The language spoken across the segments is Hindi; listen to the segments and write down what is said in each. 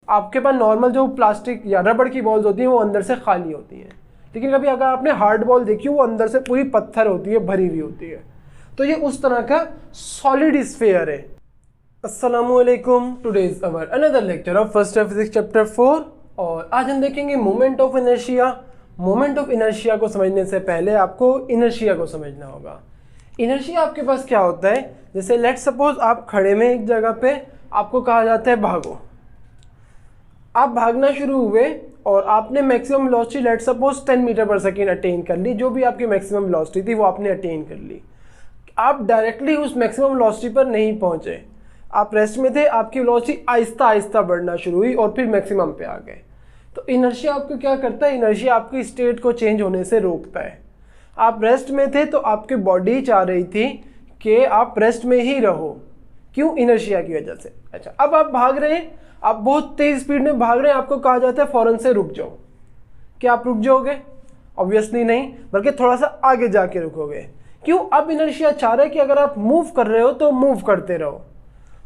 आपके पास नॉर्मल जो प्लास्टिक या रबड़ की बॉल्स होती हैं वो अंदर से खाली होती हैं, लेकिन कभी अगर आपने हार्ड बॉल देखी वो अंदर से पूरी पत्थर होती है, भरी हुई होती है। तो ये उस तरह का सॉलिड स्फीयर है। अस्सलामुअलैकुम, today is our another lecture of first year physics chapter 4 और आज हम देखेंगे moment of inertia. Moment of inertia को समझने से पहले आपको इनर्शिया को समझना होगा। इनर्शिया आपके पास क्या होता है, जैसे लेट्स सपोज आप खड़े में एक जगह पे, आपको कहा जाता है भागो। आप भागना शुरू हुए और आपने maximum velocity let's suppose 10 metre per second attain कर ली। जो भी आपकी मैक्सिमम वेलोसिटी थी वो आपने अटेन कर ली। आप डायरेक्टली उस मैक्सिमम वेलोसिटी पर नहीं पहुंचे, आप रेस्ट में थे, आपकी वेलोसिटी आहिस्ता आहिस्ता बढ़ना शुरू हुई और फिर मैक्सिमम पे आ गए। तो इनर्शिया आपको क्या करता है, इनर्शिया आपकी स्टेट को चेंज होने से रोकता है। आप रेस्ट में थे तो आपकी बॉडी चाह रही थी कि आप रेस्ट में ही रहो, क्यों? इनर्शिया की वजह से। अच्छा, अब आप भाग रहे हैं, आप बहुत तेज स्पीड में भाग रहे हैं, आपको कहा जाता है फौरन से रुक जाओ। क्या आप रुक जाओगे? ऑब्वियसली नहीं, बल्कि थोड़ा सा आगे जाके रुकोगे। क्यों? अब इनर्शिया चाह रहा है कि अगर आप मूव कर रहे हो तो मूव करते रहो।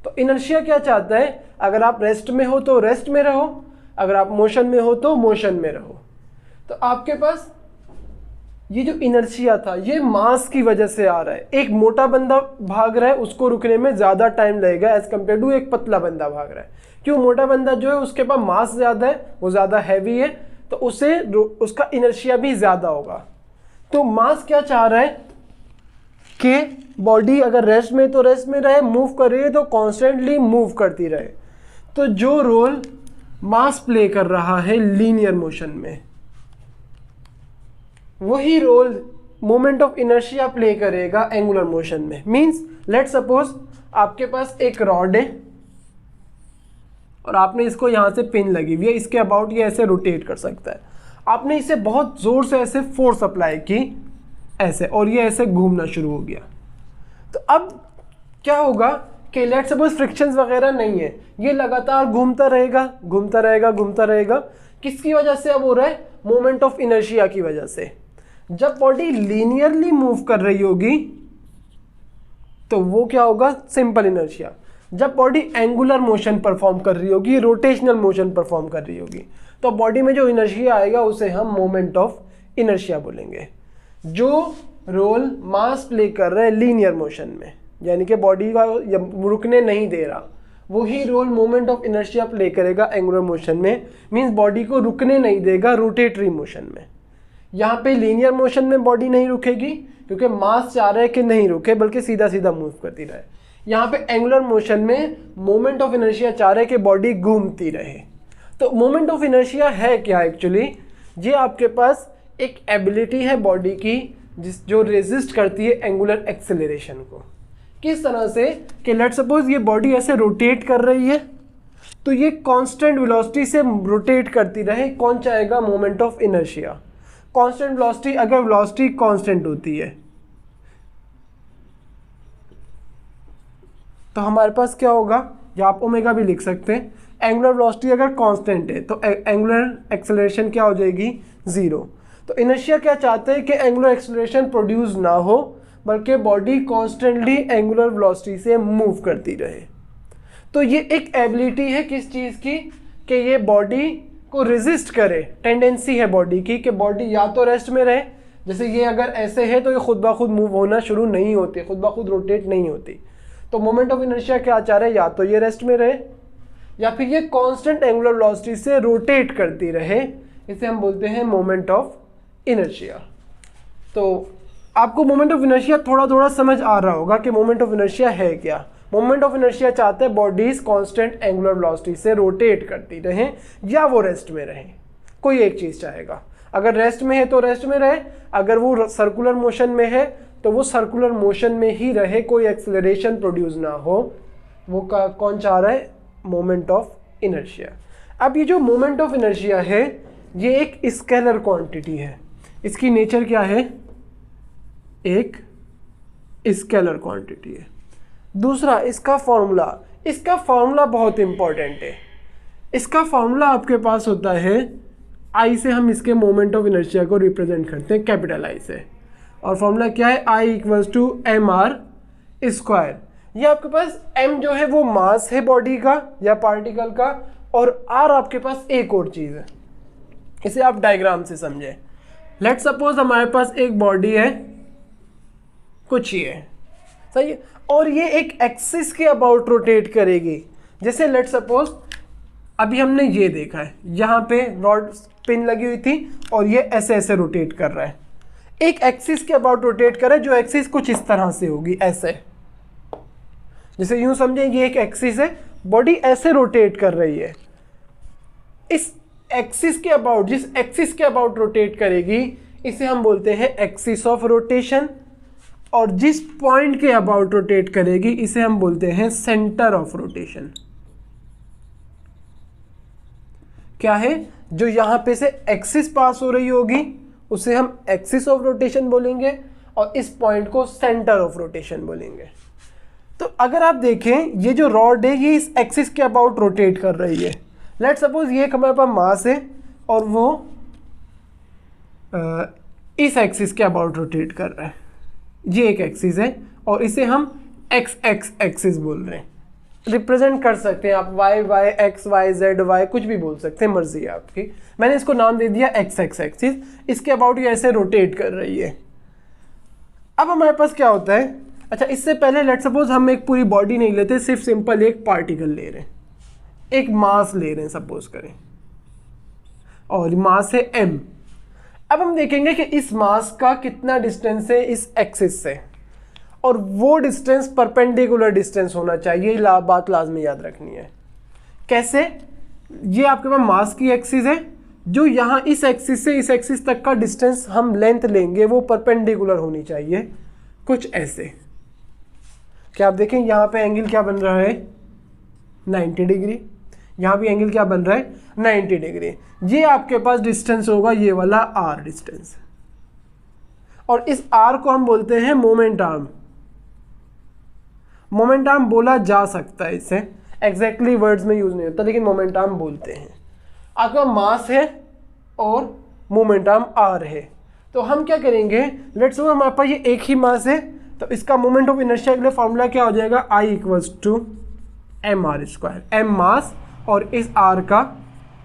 तो इनर्शिया क्या चाहता है, अगर आप रेस्ट में हो तो रेस्ट में रहो, अगर आप मोशन में हो तो मोशन में रहो। तो आपके पास ये जो इनर्शिया था ये मास की वजह से आ रहा है। एक मोटा बंदा भाग रहा है, उसको रुकने में ज़्यादा टाइम लगेगा एज कम्पेयर टू एक पतला बंदा भाग रहा है। क्यों? मोटा बंदा जो है उसके पास मास ज़्यादा है, वो ज़्यादा हैवी है, तो उसे उसका इनर्शिया भी ज़्यादा होगा। तो मास क्या चाह रहा है कि बॉडी अगर रेस्ट में तो रेस्ट में रहे, मूव कर रही है तो कॉन्स्टेंटली मूव करती रहे। तो जो रोल मास प्ले कर रहा है लीनियर मोशन में, वही role moment of inertia play करेगा एंगुलर मोशन में। मींस लेट सपोज आपके पास एक रॉड है और आपने इसको यहाँ से पिन लगी हुई है, इसके अबाउट ये ऐसे रोटेट कर सकता है। आपने इसे बहुत ज़ोर से ऐसे फोर्स अप्लाई की ऐसे, और ये ऐसे घूमना शुरू हो गया। तो अब क्या होगा कि लेट सपोज फ्रिक्शंस वगैरह नहीं है, ये लगातार घूमता रहेगा घूमता रहेगा घूमता रहेगा। किसकी वजह से अब हो रहा है? मोमेंट ऑफ इनर्शिया की वजह से। जब बॉडी लीनियरली मूव कर रही होगी तो वो क्या होगा? Simple inertia. जब बॉडी एंगुलर मोशन परफॉर्म कर रही होगी, रोटेशनल मोशन परफॉर्म कर रही होगी, तो बॉडी में जो इनर्शिया आएगा उसे हम मोमेंट ऑफ इनर्शिया बोलेंगे। जो रोल मास प्ले कर रहा है लीनियर मोशन में, यानी कि बॉडी का रुकने नहीं दे रहा, वही role moment of inertia play करेगा एंगुलर मोशन में। मींस बॉडी को रुकने नहीं देगा रोटेटरी मोशन में। यहाँ पे लीनियर मोशन में बॉडी नहीं रुकेगी क्योंकि मास चाह रहा है कि नहीं रुके, बल्कि सीधा सीधा मूव करती रहे। यहाँ पे एंगुलर मोशन में मोमेंट ऑफ इनर्शिया चाह रहा है कि बॉडी घूमती रहे। तो मोमेंट ऑफ इनर्शिया है क्या एक्चुअली? ये आपके पास एक एबिलिटी है बॉडी की जो रेजिस्ट करती है एंगुलर एक्सेलरेशन को। किस तरह से कि लेट सपोज ये बॉडी ऐसे रोटेट कर रही है, तो ये कांस्टेंट वेलोसिटी से रोटेट करती रहे। कौन चाहेगा? Moment of inertia. Constant velocity, अगर वेलोसिटी कांस्टेंट होती है तो हमारे पास क्या होगा, या आप ओमेगा भी लिख सकते हैं। एंगुलर वेलोसिटी अगर कांस्टेंट है तो एंगुलर एक्सेलरेशन क्या हो जाएगी? 0। तो इनर्शिया क्या चाहते हैं कि एंगुलर एक्सेलरेशन प्रोड्यूस ना हो, बल्कि बॉडी कॉन्स्टेंटली एंगुलर वेलोसिटी से मूव करती रहे। तो ये एक एबिलिटी है किस चीज़ की, कि ये बॉडी को रेजिस्ट करे। टेंडेंसी है बॉडी की कि बॉडी या तो रेस्ट में रहे, जैसे ये अगर ऐसे है तो ये खुद ब खुद मूव होना शुरू नहीं होती, खुद ब खुद रोटेट नहीं होती। तो मोमेंट ऑफ इनर्शिया क्या चाह रहे हैं, या तो ये रेस्ट में रहे या फिर ये कांस्टेंट एंगुलर वेलोसिटी से रोटेट करती रहे। इसे हम बोलते हैं मोमेंट ऑफ इनर्शिया। तो आपको मोमेंट ऑफ इनर्शिया थोड़ा थोड़ा समझ आ रहा होगा कि मोमेंट ऑफ इनर्शिया है क्या। मोमेंट ऑफ इनर्शिया चाहते हैं बॉडीज कांस्टेंट एंगुलर वेलोसिटी से रोटेट करती रहें या वो रेस्ट में रहें, कोई एक चीज़ चाहेगा। अगर रेस्ट में है तो रेस्ट में रहे, अगर वो सर्कुलर मोशन में है तो वो सर्कुलर मोशन में ही रहे, कोई एक्सेलरेशन प्रोड्यूस ना हो। वो कौन चाह रहा है? Moment of inertia. अब ये जो मोमेंट ऑफ इनर्शिया है ये एक स्केलर क्वांटिटी है। इसकी नेचर क्या है? एक स्केलर क्वांटिटी है। दूसरा इसका फॉर्मूला बहुत इंपॉर्टेंट है। इसका फॉर्मूला आपके पास होता है, आई से हम इसके मोमेंट ऑफ इनर्शिया को रिप्रेजेंट करते हैं, कैपिटल आई से। और फॉर्मूला क्या है? I equals to mr²। ये आपके पास m जो है वो मास है बॉडी का या पार्टिकल का, और r आपके पास एक और चीज़ है, इसे आप डायग्राम से समझें। लेट सपोज हमारे पास एक बॉडी है कुछ ये, सही है, और ये एक एक्सिस के अबाउट रोटेट करेगी। जैसे लेट सपोज अभी हमने ये देखा है, यहाँ पे रॉड पिन लगी हुई थी और ये ऐसे ऐसे रोटेट कर रहा है, एक एक्सिस के अबाउट रोटेट कर रहा है, जो एक्सिस कुछ इस तरह से होगी, ऐसे, जैसे यूं समझें ये एक एक्सिस है, बॉडी ऐसे रोटेट कर रही है। इस एक्सिस के अबाउट, जिस एक्सिस के अबाउट रोटेट करेगी इसे हम बोलते हैं एक्सिस ऑफ रोटेशन, और जिस पॉइंट के अबाउट रोटेट करेगी इसे हम बोलते हैं सेंटर ऑफ रोटेशन। क्या है, जो यहां पे से एक्सिस पास हो रही होगी उसे हम एक्सिस ऑफ रोटेशन बोलेंगे, और इस पॉइंट को सेंटर ऑफ रोटेशन बोलेंगे। तो अगर आप देखें ये जो रॉड है ये इस एक्सिस के अबाउट रोटेट कर रही है। लेट सपोज ये एक हमारे पास मास है और वो इस एक्सिस के अबाउट रोटेट कर रहा है, ये एक एक्सिस है और इसे हम एक्स एक्स एक्सिस बोल रहे हैं। रिप्रेजेंट कर सकते हैं आप Y Y, X Y, Z Y, कुछ भी बोल सकते हैं, मर्जी है आपकी। मैंने इसको नाम दे दिया एक्स एक्स एक्सिस, इसके अबाउट ये ऐसे रोटेट कर रही है। अब हमारे पास क्या होता है, अच्छा इससे पहले लेट सपोज हम एक पूरी बॉडी नहीं लेते, सिर्फ सिंपल एक पार्टिकल ले रहे हैं, एक मास ले रहे हैं सपोज करें, और मास है m। अब हम देखेंगे कि इस मास का कितना डिस्टेंस है इस एक्सिस से, और वो डिस्टेंस परपेंडिकुलर डिस्टेंस होना चाहिए, बात लाजमी याद रखनी है। कैसे, ये आपके पास मास की एक्सिस है, जो यहाँ इस एक्सिस से इस एक्सिस तक का डिस्टेंस हम लेंथ लेंगे वो परपेंडिकुलर होनी चाहिए, कुछ ऐसे। क्या आप देखें यहाँ पे एंगल क्या बन रहा है 90 डिग्री, यहाँ भी एंगल क्या बन रहा है 90 डिग्री। ये आपके पास डिस्टेंस होगा ये वाला r डिस्टेंस, और इस r को हम बोलते हैं मोमेंट आर्म। मोमेंट आर्म बोला जा सकता है, इसे एग्जैक्टली वर्ड्स में यूज नहीं होता लेकिन मोमेंट आर्म बोलते हैं। आपका मास है और मोमेंट आर्म r है, तो हम क्या करेंगे, लेट्स सपोज हमारे पास ये एक ही मास है, तो इसका मोमेंट ऑफ इनर्शिया के लिए फॉर्मूला क्या हो जाएगा, I = mr²। m मास और इस r का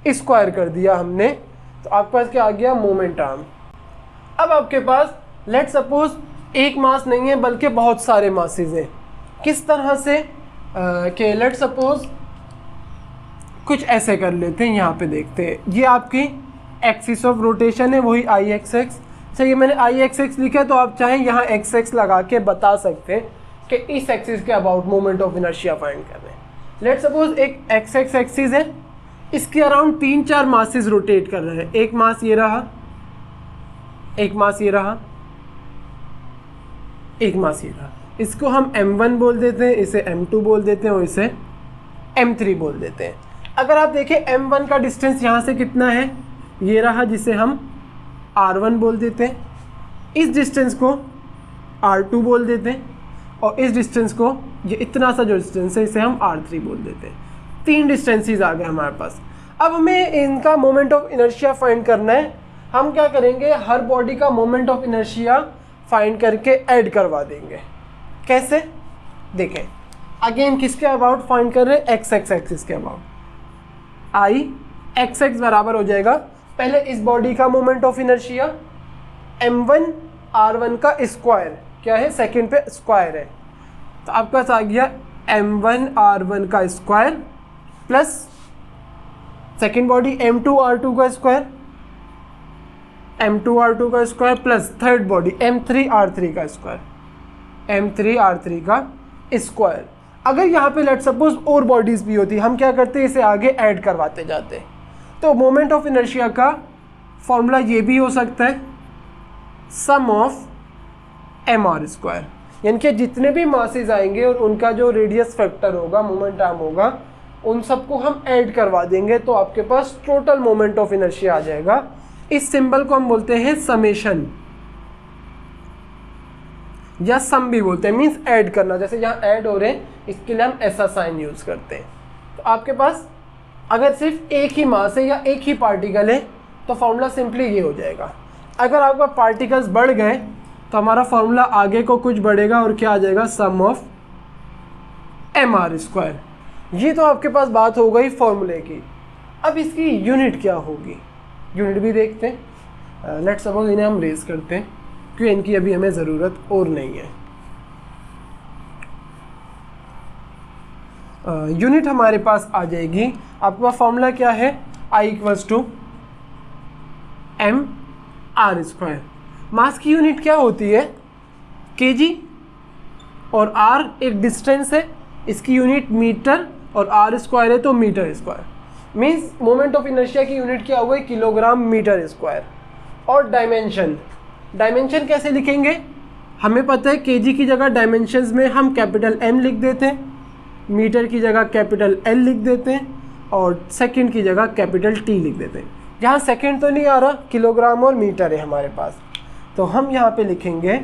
स्क्वायर कर दिया हमने, तो आपके पास क्या आ गया, मोमेंट आर्म। अब आपके पास लेट सपोज एक मास नहीं है बल्कि बहुत सारे मासेस हैं। किस तरह से कि लेट सपोज कुछ ऐसे कर लेते हैं, यहाँ पे देखते हैं, ये आपकी एक्सिस ऑफ रोटेशन है, वही आई एक्स एक्स। चलिए मैंने आई एक्स एक्स लिखा है, तो आप चाहें यहाँ एक्स एक्स लगा के बता सकते हैं कि इस एक्सिस के about moment of inertia find कर रहे हैं। लेट सपोज एक एक्स एक्स एक्सिस है, इसके अराउंड 3-4 मासेस रोटेट कर रहे हैं। एक मास ये रहा, एक मास ये रहा, एक मास ये रहा। इसको हम m1 बोल देते हैं, इसे m2 बोल देते हैं और इसे m3 बोल देते हैं। अगर आप देखें m1 का डिस्टेंस यहाँ से कितना है, ये रहा, जिसे हम r1 बोल देते हैं। इस डिस्टेंस को r2 बोल देते हैं, और इस डिस्टेंस को, ये इतना सा जो डिस्टेंस है, इसे हम r3 बोल देते हैं। 3 डिस्टेंसेस आ गए हमारे पास। अब हमें इनका मोमेंट ऑफ इनर्शिया फाइंड करना है। हम क्या करेंगे, हर बॉडी का मोमेंट ऑफ इनर्शिया फाइंड करके ऐड करवा देंगे। कैसे, देखें, अगेन किसके अबाउट फाइंड कर रहे हैं, एक्स एक्स एक्सिस के अबाउट। आई एक्स एक्स बराबर हो जाएगा, पहले इस बॉडी का moment of inertia m1 r1 का स्क्वायर, क्या है, सेकंड पे स्क्वायर है, तो आपके पास आ गया m1 r1 का square plus second body m2 r2 का स्क्वायर, m2 r2 का square plus third body m3 r3 का स्क्वायर, m3 r3 का स्क्वायर। अगर यहाँ पे लेट सपोज और बॉडीज भी होती, हम क्या करते हैं, इसे आगे ऐड करवाते जाते। तो मोमेंट ऑफ इनर्शिया का फॉर्मूला ये भी हो सकता है, सम ऑफ mr², यानी कि जितने भी मासेस आएंगे और उनका जो रेडियस फैक्टर होगा, मोमेंट आर्म होगा, उन सबको हम ऐड करवा देंगे, तो आपके पास टोटल मोमेंट ऑफ इनर्शिया आ जाएगा। इस सिंबल को हम बोलते हैं समेशन, या सम भी बोलते हैं, मीन्स ऐड करना। जैसे यहाँ ऐड हो रहे हैं, इसके लिए हम ऐसा साइन यूज करते हैं। तो आपके पास अगर सिर्फ एक ही मास है या एक ही पार्टिकल है, तो फॉर्मूला सिंपली ये हो जाएगा। अगर आपका पार्टिकल्स बढ़ गए तो हमारा फॉर्मूला आगे को कुछ बढ़ेगा और क्या आ जाएगा, सम ऑफ mr²। ये तो आपके पास बात हो गई फॉर्मूले की। अब इसकी यूनिट क्या होगी, यूनिट भी देखते हैं। लेट्स सपोज इन्हें हम रेज करते हैं क्योंकि इनकी अभी हमें ज़रूरत और नहीं है। यूनिट हमारे पास आ जाएगी, आपके पास फॉर्मूला क्या है, I = mr²। मास की यूनिट क्या होती है, kg, और r एक डिस्टेंस है, इसकी यूनिट मीटर, और r² है तो metre square. Means moment of inertia की यूनिट क्या हुआ है, किलोग्राम मीटर स्क्वायर। और डायमेंशन कैसे लिखेंगे, हमें पता है kg की जगह डायमेंशंस में हम कैपिटल M लिख देते हैं, मीटर की जगह कैपिटल L लिख देते हैं, और सेकंड की जगह कैपिटल T लिख देते हैं। यहाँ सेकंड तो नहीं आ रहा, किलोग्राम और मीटर है हमारे पास, तो हम यहाँ पे लिखेंगे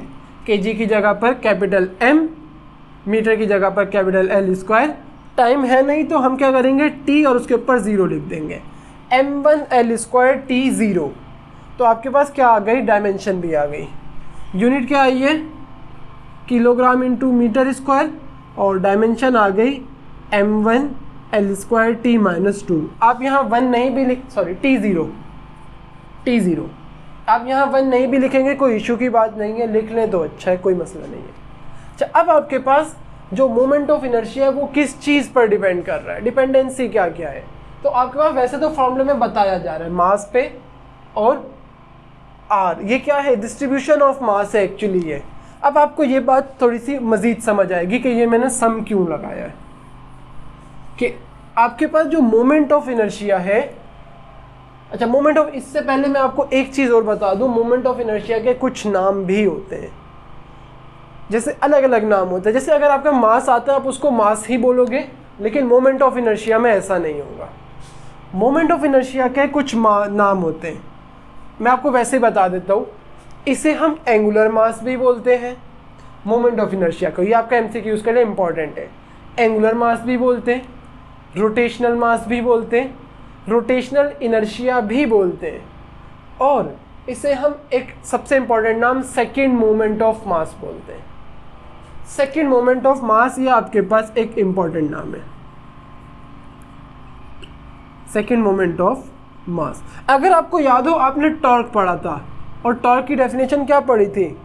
kg की जगह पर कैपिटल M, मीटर की जगह पर कैपिटल L²। टाइम है नहीं तो हम क्या करेंगे, T और उसके ऊपर 0 लिख देंगे, m1L² T 0। तो आपके पास क्या आ गई, डायमेंशन भी आ गई। यूनिट क्या आई है, किलोग्राम इंटू मीटर स्क्वायर, और डायमेंशन आ गई m1L² T - 2। आप यहाँ 1 नहीं भी लिख, सॉरी T0 आप यहाँ 1 नहीं भी लिखेंगे कोई इशू की बात नहीं है, लिख लें तो अच्छा है, कोई मसला नहीं है। अच्छा, अब आपके पास जो मोमेंट ऑफ इनर्शिया है वो किस चीज़ पर डिपेंड कर रहा है, डिपेंडेंसी क्या क्या है। तो आपके पास वैसे तो फॉर्मूले में बताया जा रहा है मास पे और आर, ये क्या है, डिस्ट्रीब्यूशन ऑफ मास है एक्चुअली ये। अब आपको ये बात थोड़ी सी मज़ीद समझ आएगी कि ये मैंने सम क्यों लगाया है, कि आपके पास जो मोमेंट ऑफ इनर्शिया है, अच्छा मोमेंट ऑफ, इससे पहले मैं आपको एक चीज़ और बता दूं, मोमेंट ऑफ इनर्शिया के कुछ नाम भी होते हैं, जैसे अलग अलग नाम होते हैं। जैसे अगर आपका मास आता है आप उसको मास ही बोलोगे, लेकिन मोमेंट ऑफ इनर्शिया में ऐसा नहीं होगा। मोमेंट ऑफ इनर्शिया के कुछ नाम होते हैं, मैं आपको वैसे बता देता हूँ। इसे हम एंगुलर मास भी बोलते हैं, मोमेंट ऑफ इनर्शिया को, ये आपका MCQ के लिए इम्पॉर्टेंट है। एंगुलर मास भी बोलते हैं, रोटेशनल मास भी बोलते हैं, रोटेशनल इनर्शिया भी बोलते हैं, और इसे हम एक सबसे इम्पॉर्टेंट नाम सेकंड मोमेंट ऑफ मास बोलते हैं। सेकंड मोमेंट ऑफ मास ये आपके पास एक इम्पॉर्टेंट नाम है, सेकंड मोमेंट ऑफ मास। अगर आपको याद हो, आपने टॉर्क पढ़ा था, और टॉर्क की डेफिनेशन क्या पढ़ी थी,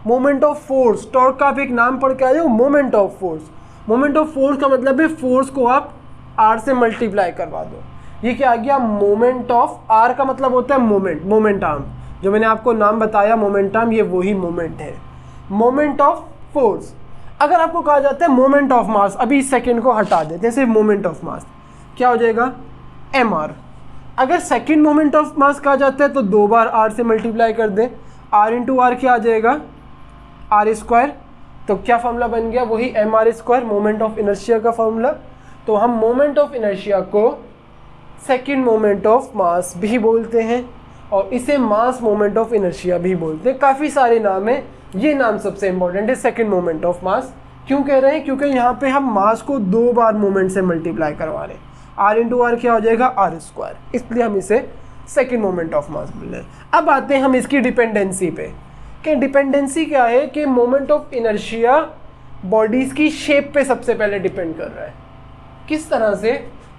मोमेंट ऑफ फोर्स। टॉर्क का आप एक नाम पढ़ के आए हो, moment of force. Moment of force का मतलब है फोर्स को आप r से मल्टीप्लाई करवा दो। ये क्या आ गया, मोमेंट ऑफ, r का मतलब होता है मोमेंट, मोमेंटाम। जो मैंने आपको नाम बताया मोमेंटाम, ये वही मोमेंट है, मोमेंट ऑफ फोर्स। अगर आपको कहा जाता है मोमेंट ऑफ मास, अभी इस सेकंड को हटा देते हैं, सिर्फ मोमेंट ऑफ मास, क्या हो जाएगा, mr। अगर सेकंड मोमेंट ऑफ मास कहा जाता है तो 2 बार r से मल्टीप्लाई कर दें, r इंटू आर क्या आ जाएगा, r²। तो क्या फॉर्मूला बन गया, वही mr², मोमेंट ऑफ इनर्शिया का फॉर्मूला। तो हम मोमेंट ऑफ इनर्शिया को सेकंड मोमेंट ऑफ मास भी बोलते हैं, और इसे मास मोमेंट ऑफ इनर्शिया भी बोलते हैं। काफ़ी सारे नाम हैं, ये नाम सबसे इंपॉर्टेंट है, सेकंड मोमेंट ऑफ मास। क्यों कह रहे हैं, क्योंकि यहाँ पे हम मास को 2 बार मोमेंट से मल्टीप्लाई करवा रहे हैं, r इंटू आर क्या हो जाएगा, r², इसलिए हम इसे सेकंड मोमेंट ऑफ मास बोल रहे हैं। अब आते हैं हम इसकी डिपेंडेंसी पे, कि डिपेंडेंसी क्या है, कि मोमेंट ऑफ इनर्शिया बॉडीज़ की शेप पे सबसे पहले डिपेंड कर रहा है। किस तरह से,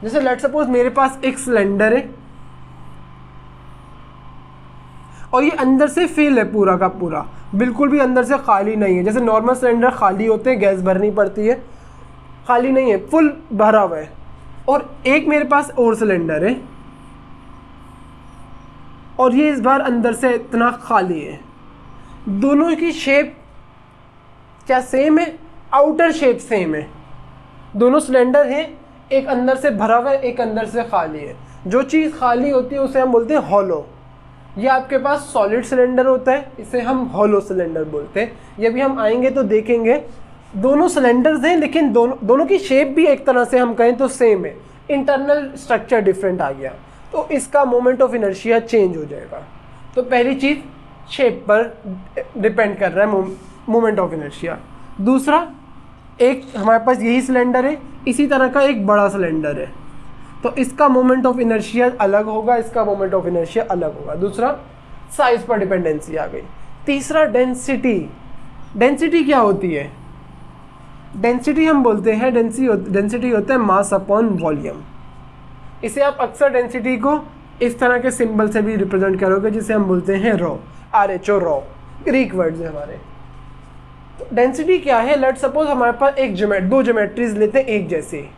जैसे लेट सपोज मेरे पास एक सिलेंडर है और ये अंदर से फिल है पूरा का पूरा, बिल्कुल भी अंदर से खाली नहीं है। जैसे नॉर्मल सिलेंडर खाली होते हैं, गैस भरनी पड़ती है, खाली नहीं है, फुल भरा हुआ है। और एक मेरे पास और सिलेंडर है और ये इस बार अंदर से इतना खाली है। दोनों की शेप क्या सेम है, आउटर शेप सेम है। दोनों सिलेंडर हैं, एक अंदर से भरा हुआ है, एक अंदर से खाली है। जो चीज़ खाली होती है उसे हम बोलते हैं हॉलो। ये आपके पास सॉलिड सिलेंडर होता है, इसे हम हॉलो सिलेंडर बोलते हैं। ये भी हम आएंगे तो देखेंगे। दोनों सिलेंडर्स हैं लेकिन दोनों की शेप भी एक तरह से हम कहें तो सेम है, इंटरनल स्ट्रक्चर डिफरेंट आ गया, तो इसका मोमेंट ऑफ इनर्शिया चेंज हो जाएगा। तो पहली चीज़ शेप पर डिपेंड कर रहा है मोमेंट ऑफ इनर्शिया। दूसरा, एक हमारे पास यही सिलेंडर है, इसी तरह का एक बड़ा सिलेंडर है, तो इसका मोमेंट ऑफ इनर्शिया अलग होगा, इसका मोमेंट ऑफ इनर्शिया अलग होगा। दूसरा, साइज पर डिपेंडेंसी आ गई। तीसरा, डेंसिटी। डेंसिटी क्या होती है, डेंसिटी हम बोलते हैं, डेंसिटी होता है मास अपॉन वॉल्यूम। इसे आप अक्सर डेंसिटी को इस तरह के सिंबल से भी रिप्रेजेंट करोगे जिसे हम बोलते हैं raw, RHO raw, Greek words है हमारे। तो डेंसिटी क्या है, लेट्स सपोज हमारे पास दो ज्योमेट्रीज लेते हैं एक जैसे,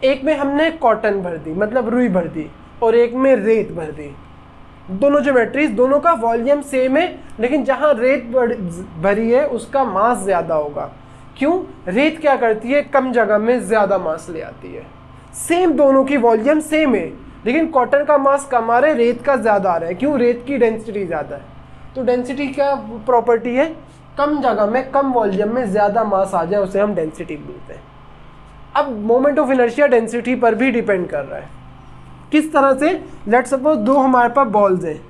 एक में हमने कॉटन भर दी मतलब रुई भर दी और एक में रेत भर दी। दोनों ज्योमेट्रीज, दोनों का वॉल्यूम सेम है, लेकिन जहाँ रेत भरी है उसका मास ज़्यादा होगा। क्यों? रेत क्या करती है, कम जगह में ज़्यादा मास ले आती है। सेम, दोनों की वॉल्यूम सेम है, लेकिन कॉटन का मास कम आ रहा है, रेत का ज़्यादा आ रहा है। क्यों? रेत की डेंसिटी ज़्यादा है। तो डेंसिटी क्या प्रॉपर्टी है, कम जगह में कम वॉल्यूम में ज़्यादा मास आ जाए उसे हम डेंसिटी बोलते हैं। अब मोमेंट ऑफ इनर्शिया डेंसिटी पर भी डिपेंड कर रहा है। किस तरह से, लेट्स सपोज दो हमारे पास बॉल्स हैं,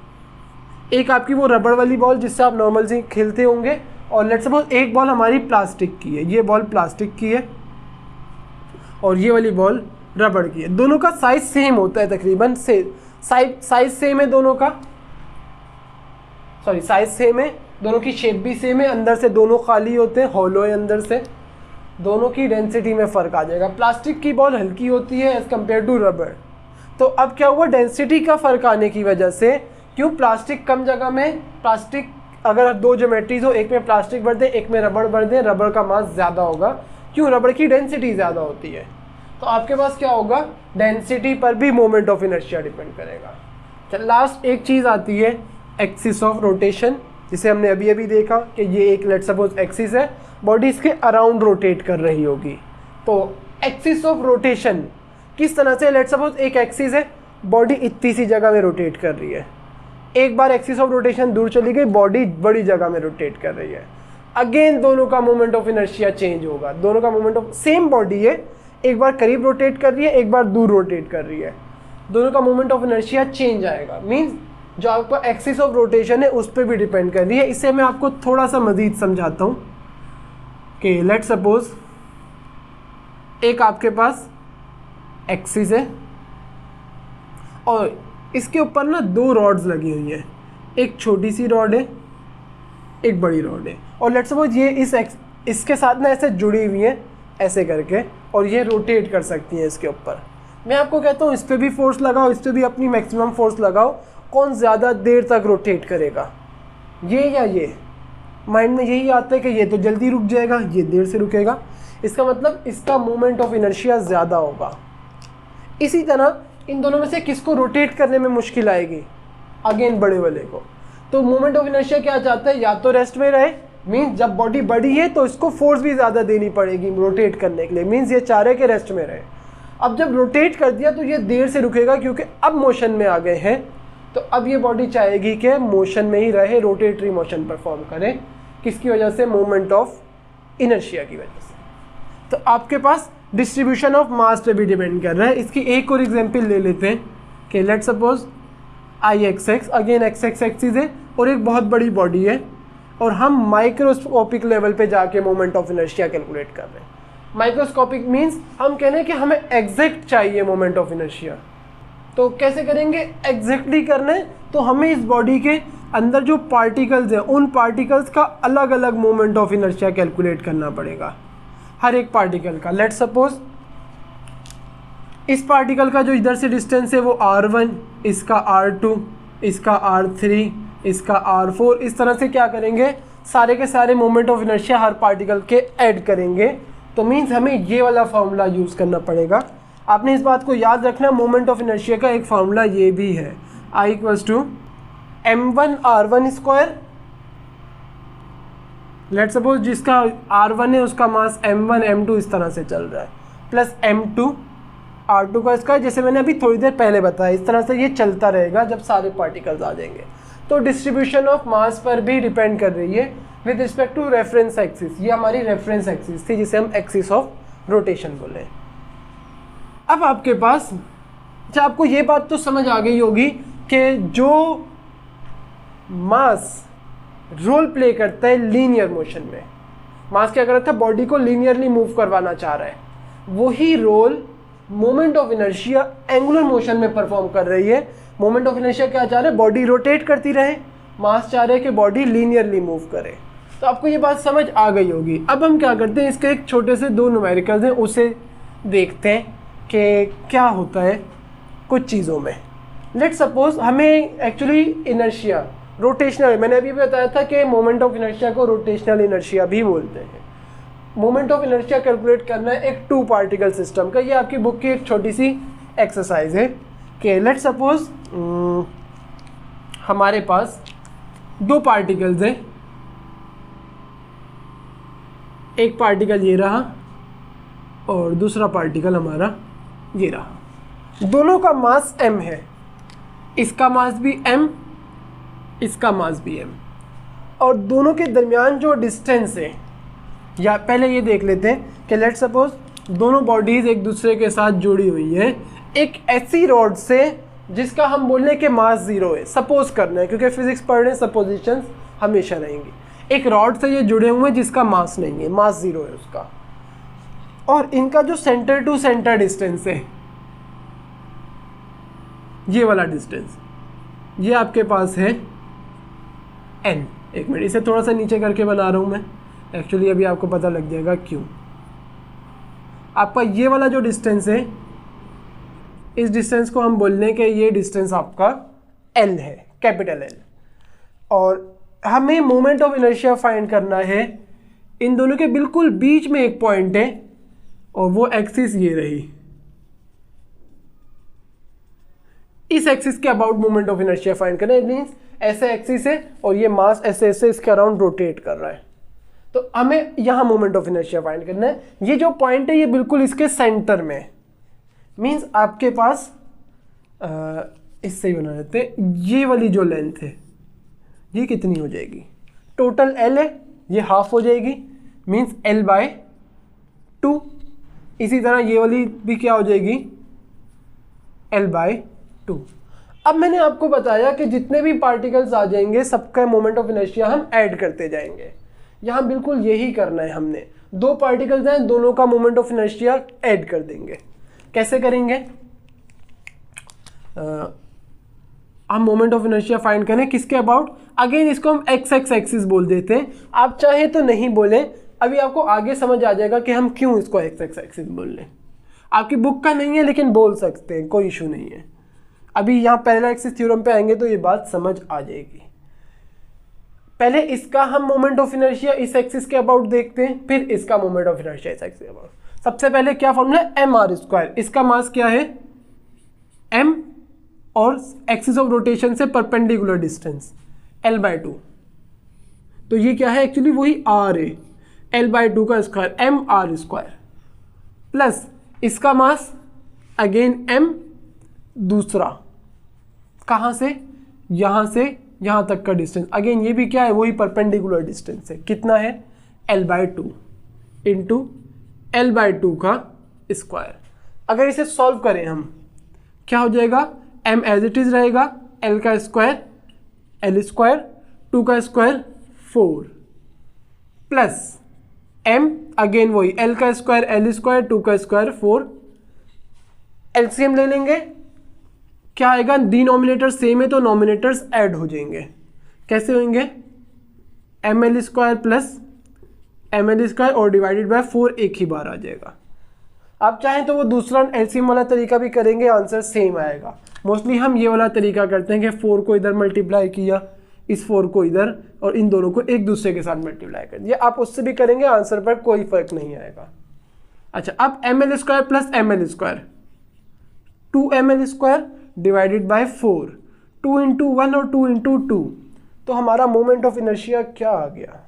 एक आपकी वो रबड़ वाली बॉल जिससे आप नॉर्मल से खेलते होंगे, और लेट्स सपोज एक बॉल हमारी प्लास्टिक की है, ये बॉल प्लास्टिक की है और ये वाली बॉल रबड़ की है। दोनों का साइज सेम होता है तकरीबन, साइज सेम है दोनों का, सॉरी साइज सेम है, दोनों की शेप भी सेम है, अंदर से दोनों खाली होते हैं, हॉलो है अंदर से। दोनों की डेंसिटी में फ़र्क आ जाएगा। प्लास्टिक की बॉल हल्की होती है एज़ कम्पेयर टू रबड़। तो अब क्या हुआ, डेंसिटी का फ़र्क आने की वजह से, क्यों प्लास्टिक कम जगह में, प्लास्टिक अगर दो ज्योमेट्रीज हो, एक में प्लास्टिक भर दें एक में रबड़ भर दें, रबड़ का मास ज़्यादा होगा। क्यों? रबड़ की डेंसिटी ज़्यादा होती है। तो आपके पास क्या होगा, डेंसिटी पर भी मोमेंट ऑफ इनर्शिया डिपेंड करेगा। चल लास्ट एक चीज़ आती है एक्सिस ऑफ रोटेशन, जिसे हमने अभी अभी देखा कि ये एक लेट्स सपोज एक्सिस है, बॉडी इसके अराउंड रोटेट कर रही होगी। तो एक्सिस ऑफ रोटेशन किस तरह से, लेट्स सपोज एक एक्सिस है, बॉडी इतनी सी जगह में रोटेट कर रही है, एक बार एक्सिस ऑफ रोटेशन दूर चली गई, बॉडी बड़ी जगह में रोटेट कर रही है। अगेन दोनों का मोमेंट ऑफ इनर्शिया चेंज होगा। दोनों का मोमेंट ऑफ, सेम बॉडी है, एक बार करीब रोटेट कर रही है एक बार दूर रोटेट कर रही है, दोनों का मोमेंट ऑफ इनर्शिया चेंज आएगा। मीन्स जो आपका एक्सिस ऑफ रोटेशन है उस पर भी डिपेंड कर रही है। इसे मैं आपको थोड़ा सा मज़ीद समझाता हूँ कि लेट्स सपोज एक आपके पास एक्सिस है और इसके ऊपर ना दो रॉड्स लगी हुई हैं, एक छोटी सी रॉड है एक बड़ी रॉड है, और लेट्स सपोज ये इसके साथ ना ऐसे जुड़ी हुई हैं ऐसे करके, और ये रोटेट कर सकती हैं इसके ऊपर। मैं आपको कहता हूँ इस पर भी फोर्स लगाओ, इस पर भी अपनी मैक्सिमम फोर्स लगाओ, कौन ज़्यादा देर तक रोटेट करेगा, ये या ये? माइंड में यही आता है कि ये तो जल्दी रुक जाएगा, ये देर से रुकेगा, इसका मतलब इसका मोमेंट ऑफ इनर्शिया ज़्यादा होगा। इसी तरह इन दोनों में से किसको रोटेट करने में मुश्किल आएगी, अगेन बड़े वाले को। तो मोमेंट ऑफ इनर्शिया क्या चाहता है, या तो रेस्ट में रहे, मीन्स जब बॉडी बड़ी है तो इसको फोर्स भी ज़्यादा देनी पड़ेगी रोटेट करने के लिए, मीन्स ये चाह रहे कि रेस्ट में रहे। अब जब रोटेट कर दिया तो ये देर से रुकेगा क्योंकि अब मोशन में आ गए हैं, तो अब ये बॉडी चाहेगी कि मोशन में ही रहे, रोटेटरी मोशन परफॉर्म करे। किसकी वजह से? मोमेंट ऑफ इनर्शिया की वजह से। तो आपके पास डिस्ट्रीब्यूशन ऑफ मास पे भी डिपेंड कर रहा है। इसकी एक और एग्जांपल ले लेते हैं कि let's suppose I x, again x axis है और एक बहुत बड़ी बॉडी है, और हम माइक्रोस्कोपिक लेवल पे जाके मोमेंट ऑफ इनर्शिया कैलकुलेट कर रहे हैं। माइक्रोस्कोपिक मीन्स हम कह रहे हैं कि हमें एग्जैक्ट चाहिए मोमेंट ऑफ इनर्शिया। तो कैसे करेंगे? एग्जैक्टली करना है तो हमें इस बॉडी के अंदर जो पार्टिकल्स हैं उन पार्टिकल्स का अलग अलग मोमेंट ऑफ इनर्शिया कैलकुलेट करना पड़ेगा, हर एक पार्टिकल का। लेट्स सपोज इस पार्टिकल का जो इधर से डिस्टेंस है वो r1, इसका r2, इसका r3, इसका r4, इस तरह से क्या करेंगे, सारे के सारे moment of inertia her particle के ऐड करेंगे। तो मीन्स हमें ये वाला फार्मूला यूज़ करना पड़ेगा। आपने इस बात को याद रखना, मोमेंट ऑफ इनर्शिया का एक फार्मूला ये भी है, I = m1r1²। लेट्स सपोज जिसका r1 है उसका मास m1 m2 इस तरह से चल रहा है, प्लस m2 r2 का इसका, जैसे मैंने अभी थोड़ी देर पहले बताया, इस तरह से ये चलता रहेगा जब सारे पार्टिकल्स आ जाएंगे। तो डिस्ट्रीब्यूशन ऑफ मास पर भी डिपेंड कर रही है with respect to reference axis. ये हमारी रेफरेंस एक्सिस थी जिसे हम एक्सिस ऑफ रोटेशन बोले। अब आपके पास, अच्छा आपको ये बात तो समझ आ गई होगी कि जो मास रोल प्ले करता है लीनियर मोशन में, मास क्या कर रहा था, बॉडी को लीनियरली मूव करवाना चाह रहा है, वही role moment of inertia angular motion में परफॉर्म कर रही है। मोमेंट ऑफ इनर्शिया क्या चाह रहे हैं, बॉडी रोटेट करती रहे, मास चाह रहे हैं कि बॉडी लीनियरली मूव करे। तो आपको ये बात समझ आ गई होगी। अब हम क्या करते हैं, इसके एक छोटे से दो न्यूमेरिकल्स हैं उसे देखते हैं कि क्या होता है कुछ चीज़ों में। लेट्स सपोज हमें एक्चुअली इनर्शिया रोटेशनल, मैंने अभी बताया था कि मोमेंट ऑफ इनर्शिया को रोटेशनल इनर्शिया भी बोलते हैं। मोमेंट ऑफ इनर्शिया कैलकुलेट करना है एक 2 पार्टिकल सिस्टम का। ये आपकी बुक की एक छोटी सी एक्सरसाइज है कि लेट्स सपोज हमारे पास 2 पार्टिकल्स हैं, एक पार्टिकल ये रहा और दूसरा पार्टिकल हमारा ये रहा। दोनों का मास m है, इसका मास भी m, इसका मास भी m, और दोनों के दरमियान जो डिस्टेंस है, या पहले ये देख लेते हैं कि लेट्स सपोज दोनों बॉडीज़ एक दूसरे के साथ जुड़ी हुई है एक ऐसी रॉड से जिसका हम बोल रहे हैं कि मास 0 है। सपोज करना है क्योंकि फिजिक्स पढ़ रहे हैं, सपोजिशंस हमेशा रहेंगी। एक रॉड से ये जुड़े हुए हैं जिसका मास नहीं है, मास 0 है उसका, और इनका जो सेंटर टू सेंटर डिस्टेंस है, ये वाला डिस्टेंस, ये आपके पास है n। एक मिनट, इसे थोड़ा सा नीचे करके बना रहा हूँ मैं, एक्चुअली अभी आपको पता लग जाएगा क्यों। आपका ये वाला जो डिस्टेंस है, इस डिस्टेंस को हम बोल लें कि ये डिस्टेंस आपका L है, कैपिटल L, और हमें मोमेंट ऑफ इनर्शिया फाइंड करना है। इन दोनों के बिल्कुल बीच में एक पॉइंट है और वो एक्सिस ये रही। इस एक्सिस के about moment of inertia find करना है। मींस ऐसे एक्सिस है और ये मास ऐसे ऐसे इसके अराउंड रोटेट कर रहा है, तो हमें यहाँ मोमेंट ऑफ इनर्शिया फाइंड करना है। ये जो पॉइंट है ये बिल्कुल इसके सेंटर में है। मींस आपके पास इससे ही बना देते हैं, ये वाली जो लेंथ है ये कितनी हो जाएगी, टोटल L है, ये हाफ हो जाएगी, मींस L/2। इसी तरह ये वाली भी क्या हो जाएगी, L/2। अब मैंने आपको बताया कि जितने भी पार्टिकल्स आ जाएंगे सबका मोमेंट ऑफ इनर्शिया हम ऐड करते जाएंगे। यहाँ बिल्कुल यही करना है हमने। 2 पार्टिकल्स हैं, दोनों का मोमेंट ऑफ इनर्शिया ऐड कर देंगे। कैसे करेंगे, हम मोमेंट ऑफ इनर्शिया फाइंड करें किसके अबाउट। अगेन इसको हम एक्स एक्सिस बोल देते हैं, आप चाहे तो नहीं बोलें, अभी आपको आगे समझ आ जाएगा कि हम क्यों इसको एक्स एक्सिस बोल लें। आपकी बुक का नहीं है लेकिन बोल सकते हैं, कोई इशू नहीं है। अभी यहाँ पैरेलल एक्सिस थ्योरम पे आएंगे तो ये बात समझ आ जाएगी। पहले इसका हम मोमेंट ऑफ इनर्शिया इस एक्सिस के अबाउट देखते हैं, फिर इसका मोमेंट ऑफ इनर्शिया इस एक्सिस के अबाउट। सबसे पहले क्या फॉर्मूला है, mr²। इसका मास क्या है, m, और एक्सिस ऑफ रोटेशन से परपेंडिकुलर डिस्टेंस L/2। तो ये क्या है, एक्चुअली वही r है, L/2 का स्क्वायर, mr², प्लस इसका मास अगेन m, दूसरा कहाँ से यहाँ तक का डिस्टेंस, अगेन ये भी क्या है, वही परपेंडिकुलर डिस्टेंस है। कितना है, L/2 इंटू L/2 का स्क्वायर। अगर इसे सॉल्व करें हम, क्या हो जाएगा, m एज इट इज रहेगा, L का स्क्वायर L², 2 का स्क्वायर 4, प्लस m अगेन वही L का स्क्वायर L², 2 का स्क्वायर 4। एलसीएम ले लेंगे, क्या आएगा, डिनोमिनेटर सेम है तो नॉमिनेटर्स ऐड हो जाएंगे। कैसे होंगे, ml² प्लस ml² और डिवाइडेड बाय 4 एक ही बार आ जाएगा। आप चाहें तो वो दूसरा एलसीएम वाला तरीका भी करेंगे, आंसर सेम आएगा। मोस्टली हम ये वाला तरीका करते हैं कि 4 को इधर मल्टीप्लाई किया, इस 4 को इधर, और इन दोनों को एक दूसरे के साथ मल्टीप्लाई कर दिया। आप उससे भी करेंगे, आंसर पर कोई फर्क नहीं आएगा। अच्छा, अब ml² plus ml², 2ml² divided by 4, 2 into 1 और 2 इंटू 2। तो हमारा मोमेंट ऑफ इनर्शिया क्या आ गया,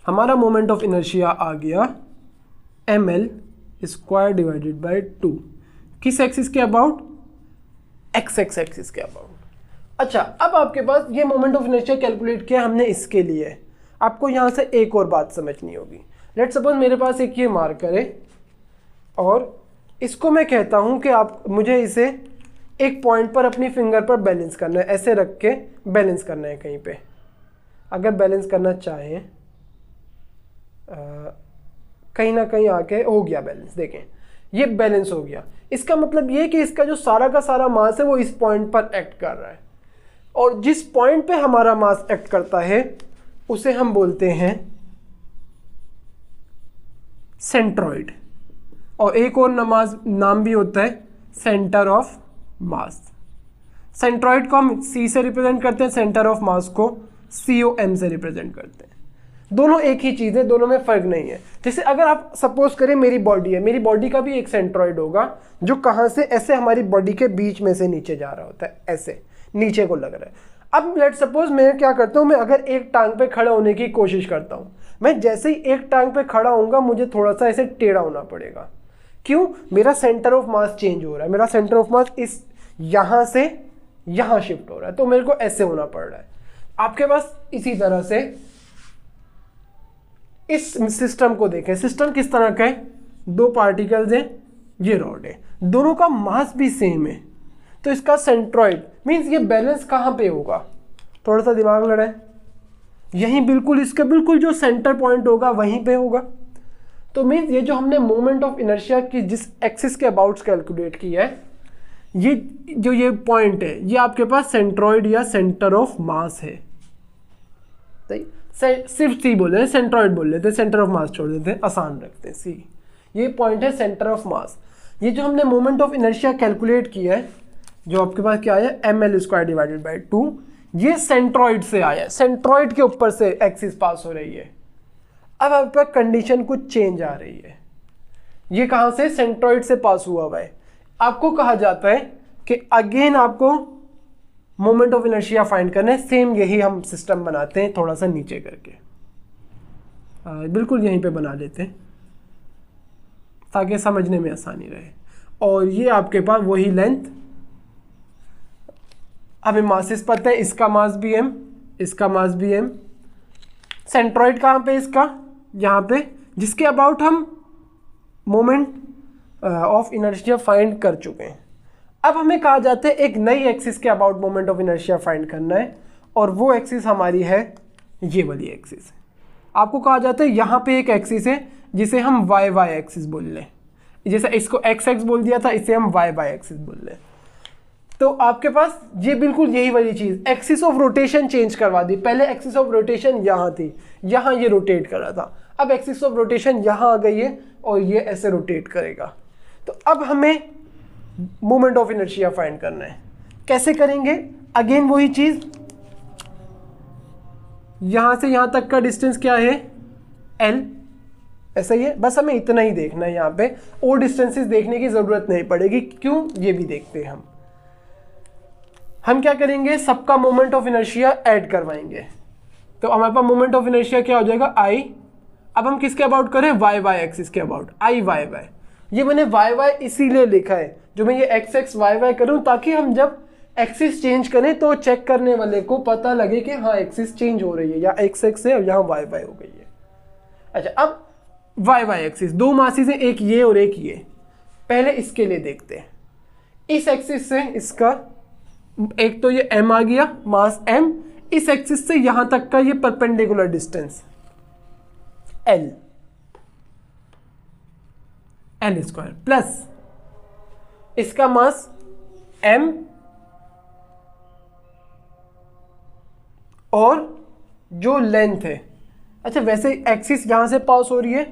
हमारा मोमेंट ऑफ इनर्शिया आ गया ml² डिवाइडेड बाय 2। किस एक्सिस के अबाउट, एक्स एक्सिस के अबाउट। अच्छा, अब आपके पास ये मोमेंट ऑफ इनर्शिया कैलकुलेट किया हमने इसके लिए। आपको यहाँ से एक और बात समझनी होगी। लेट्स सपोज मेरे पास एक ये मार्कर है और इसको मैं कहता हूँ कि आप मुझे इसे एक पॉइंट पर अपनी फिंगर पर बैलेंस करना है, ऐसे रख के बैलेंस करना है कहीं पे। अगर बैलेंस करना चाहें, कहीं ना कहीं आके हो गया बैलेंस, देखें ये बैलेंस हो गया। इसका मतलब ये कि इसका जो सारा का सारा मास है वो इस पॉइंट पर एक्ट कर रहा है, और जिस पॉइंट पे हमारा मास एक्ट करता है उसे हम बोलते हैं सेंट्रॉइड, और एक और नाम भी होता है सेंटर ऑफ मास। सेंट्रॉइड को हम C से रिप्रेजेंट करते हैं, सेंटर ऑफ मास को COM से रिप्रेजेंट करते हैं। दोनों एक ही चीज़ है, दोनों में फ़र्क नहीं है। जैसे अगर आप सपोज करें मेरी बॉडी है, मेरी बॉडी का भी एक सेंट्रॉइड होगा जो कहाँ से ऐसे हमारी बॉडी के बीच में से नीचे जा रहा होता है, ऐसे नीचे को लग रहा है। अब लेट सपोज मैं क्या करता हूँ, मैं अगर एक टांग पे खड़ा होने की कोशिश करता हूँ, मैं जैसे ही एक टांग पे खड़ा होऊंगा मुझे थोड़ा सा ऐसे टेढ़ा होना पड़ेगा। क्यों? मेरा सेंटर ऑफ मास चेंज हो रहा है, मेरा सेंटर ऑफ मास इस यहाँ से यहाँ शिफ्ट हो रहा है, तो मेरे को ऐसे होना पड़ रहा है। आपके पास इसी तरह से इस सिस्टम को देखें, सिस्टम किस तरह का है, दो पार्टिकल्स हैं, ये रॉड है, दोनों का मास भी सेम है, तो इसका सेंट्रॉइड मीन्स ये बैलेंस कहाँ पे होगा, थोड़ा सा दिमाग लड़ाए, यहीं बिल्कुल इसका बिल्कुल जो सेंटर पॉइंट होगा वहीं पे होगा। तो मीन्स ये जो हमने मोमेंट ऑफ इनर्शिया की जिस एक्सिस के अबाउट कैलकुलेट किया है, ये जो ये पॉइंट है ये आपके पास सेंट्रॉइड या सेंटर ऑफ मास है। सिर्फ सी बोल रहे हैं, सेंट्रॉइड बोल लेते हैं, सेंटर ऑफ मास छोड़ देते हैं, आसान रखते हैं। सी ये पॉइंट है सेंटर ऑफ मास। ये जो हमने मोमेंट ऑफ इनर्शिया कैलकुलेट किया है, जो आपके पास क्या आया, ml² डिवाइडेड बाई 2, ये सेंट्रॉइड से आया है, सेंट्रॉइड के ऊपर से एक्सिस पास हो रही है। अब आपके पास कंडीशन कुछ चेंज आ रही है, ये कहाँ से, सेंट्रॉइड से पास हुआ है। आपको कहा जाता है कि अगेन आपको मोमेंट ऑफ इनर्शिया फाइंड करना है। सेम यही हम सिस्टम बनाते हैं, थोड़ा सा नीचे करके, बिल्कुल यहीं पे बना लेते हैं ताकि समझने में आसानी रहे। और ये आपके पास वही लेंथ, हमें मासेस पता है, इसका मास भी m, इसका मास भी m। सेंट्रॉइड कहाँ पे, इसका यहाँ पे, जिसके अबाउट हम मोमेंट ऑफ इनर्शिया फाइंड कर चुके हैं। अब हमें कहा जाता है एक नई एक्सिस के about moment of inertia find करना है, और वो एक्सिस हमारी है ये वाली एक्सिस। आपको कहा जाता है यहाँ पे एक एक्सिस है जिसे हम y एक्सिस बोल लें, जैसे इसको x बोल दिया था, इसे हम y एक्सिस बोल लें। तो आपके पास ये बिल्कुल यही वाली चीज़, एक्सिस ऑफ रोटेशन चेंज करवा दी। पहले एक्सिस ऑफ रोटेशन यहाँ थी, यहाँ ये रोटेट कर रहा था, अब एक्सिस ऑफ रोटेशन यहाँ आ गई है और ये ऐसे रोटेट करेगा। तो अब हमें मोमेंट ऑफ इनर्शिया फाइंड करना है। कैसे करेंगे? अगेन वही चीज़, यहाँ से यहाँ तक का डिस्टेंस क्या है, L, ऐसा ही है। बस हमें इतना ही देखना है, यहाँ पे और डिस्टेंसेस देखने की ज़रूरत नहीं पड़ेगी। क्यों? ये भी देखते हैं हम क्या करेंगे, सबका मोमेंट ऑफ इनर्शिया ऐड करवाएंगे। तो हमारे पास मोमेंट ऑफ इनर्शिया क्या हो जाएगा, I। अब हम किसके अबाउट करें, y एक्सिस के अबाउट, I y। ये मैंने y इसीलिए लिखा है, जो मैं ये x y करूं, ताकि हम जब एक्सिस चेंज करें तो चेक करने वाले को पता लगे कि हाँ एक्सिस चेंज हो रही है, या x है और यहाँ y हो गई है। अच्छा, अब y एक्सिस, दो मासेस हैं, एक ये और एक ये। पहले इसके लिए देखते हैं, इस एक्सिस से इसका एक तो ये m आ गया, मास m, इस एक्सिस से यहाँ तक का ये perpendicular distance L square, plus इसका मास m और जो लेंथ है। अच्छा, वैसे एक्सिस यहाँ से पास हो रही है,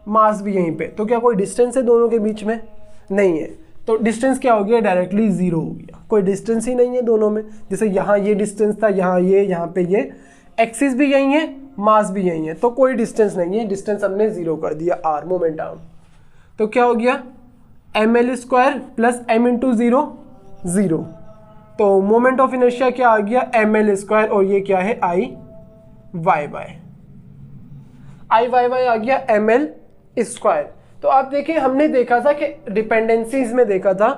मास भी यहीं पे, तो क्या कोई डिस्टेंस है दोनों के बीच में? नहीं है। तो डिस्टेंस क्या हो गया, डायरेक्टली ज़ीरो हो गया, कोई डिस्टेंस ही नहीं है दोनों में। जैसे यहाँ ये डिस्टेंस था, यहाँ पे ये, एक्सिस भी यही है, मास भी यही है, तो कोई डिस्टेंस नहीं है, डिस्टेंस हमने ज़ीरो कर दिया, r मोमेंट आर्म। तो क्या हो गया, ml² plus m into zero, zero. तो मोमेंट ऑफ इनर्शिया क्या आ गया, ml² और ये क्या है, I y आ गया ml²। तो आप देखिए, हमने देखा था कि डिपेंडेंसीज में देखा था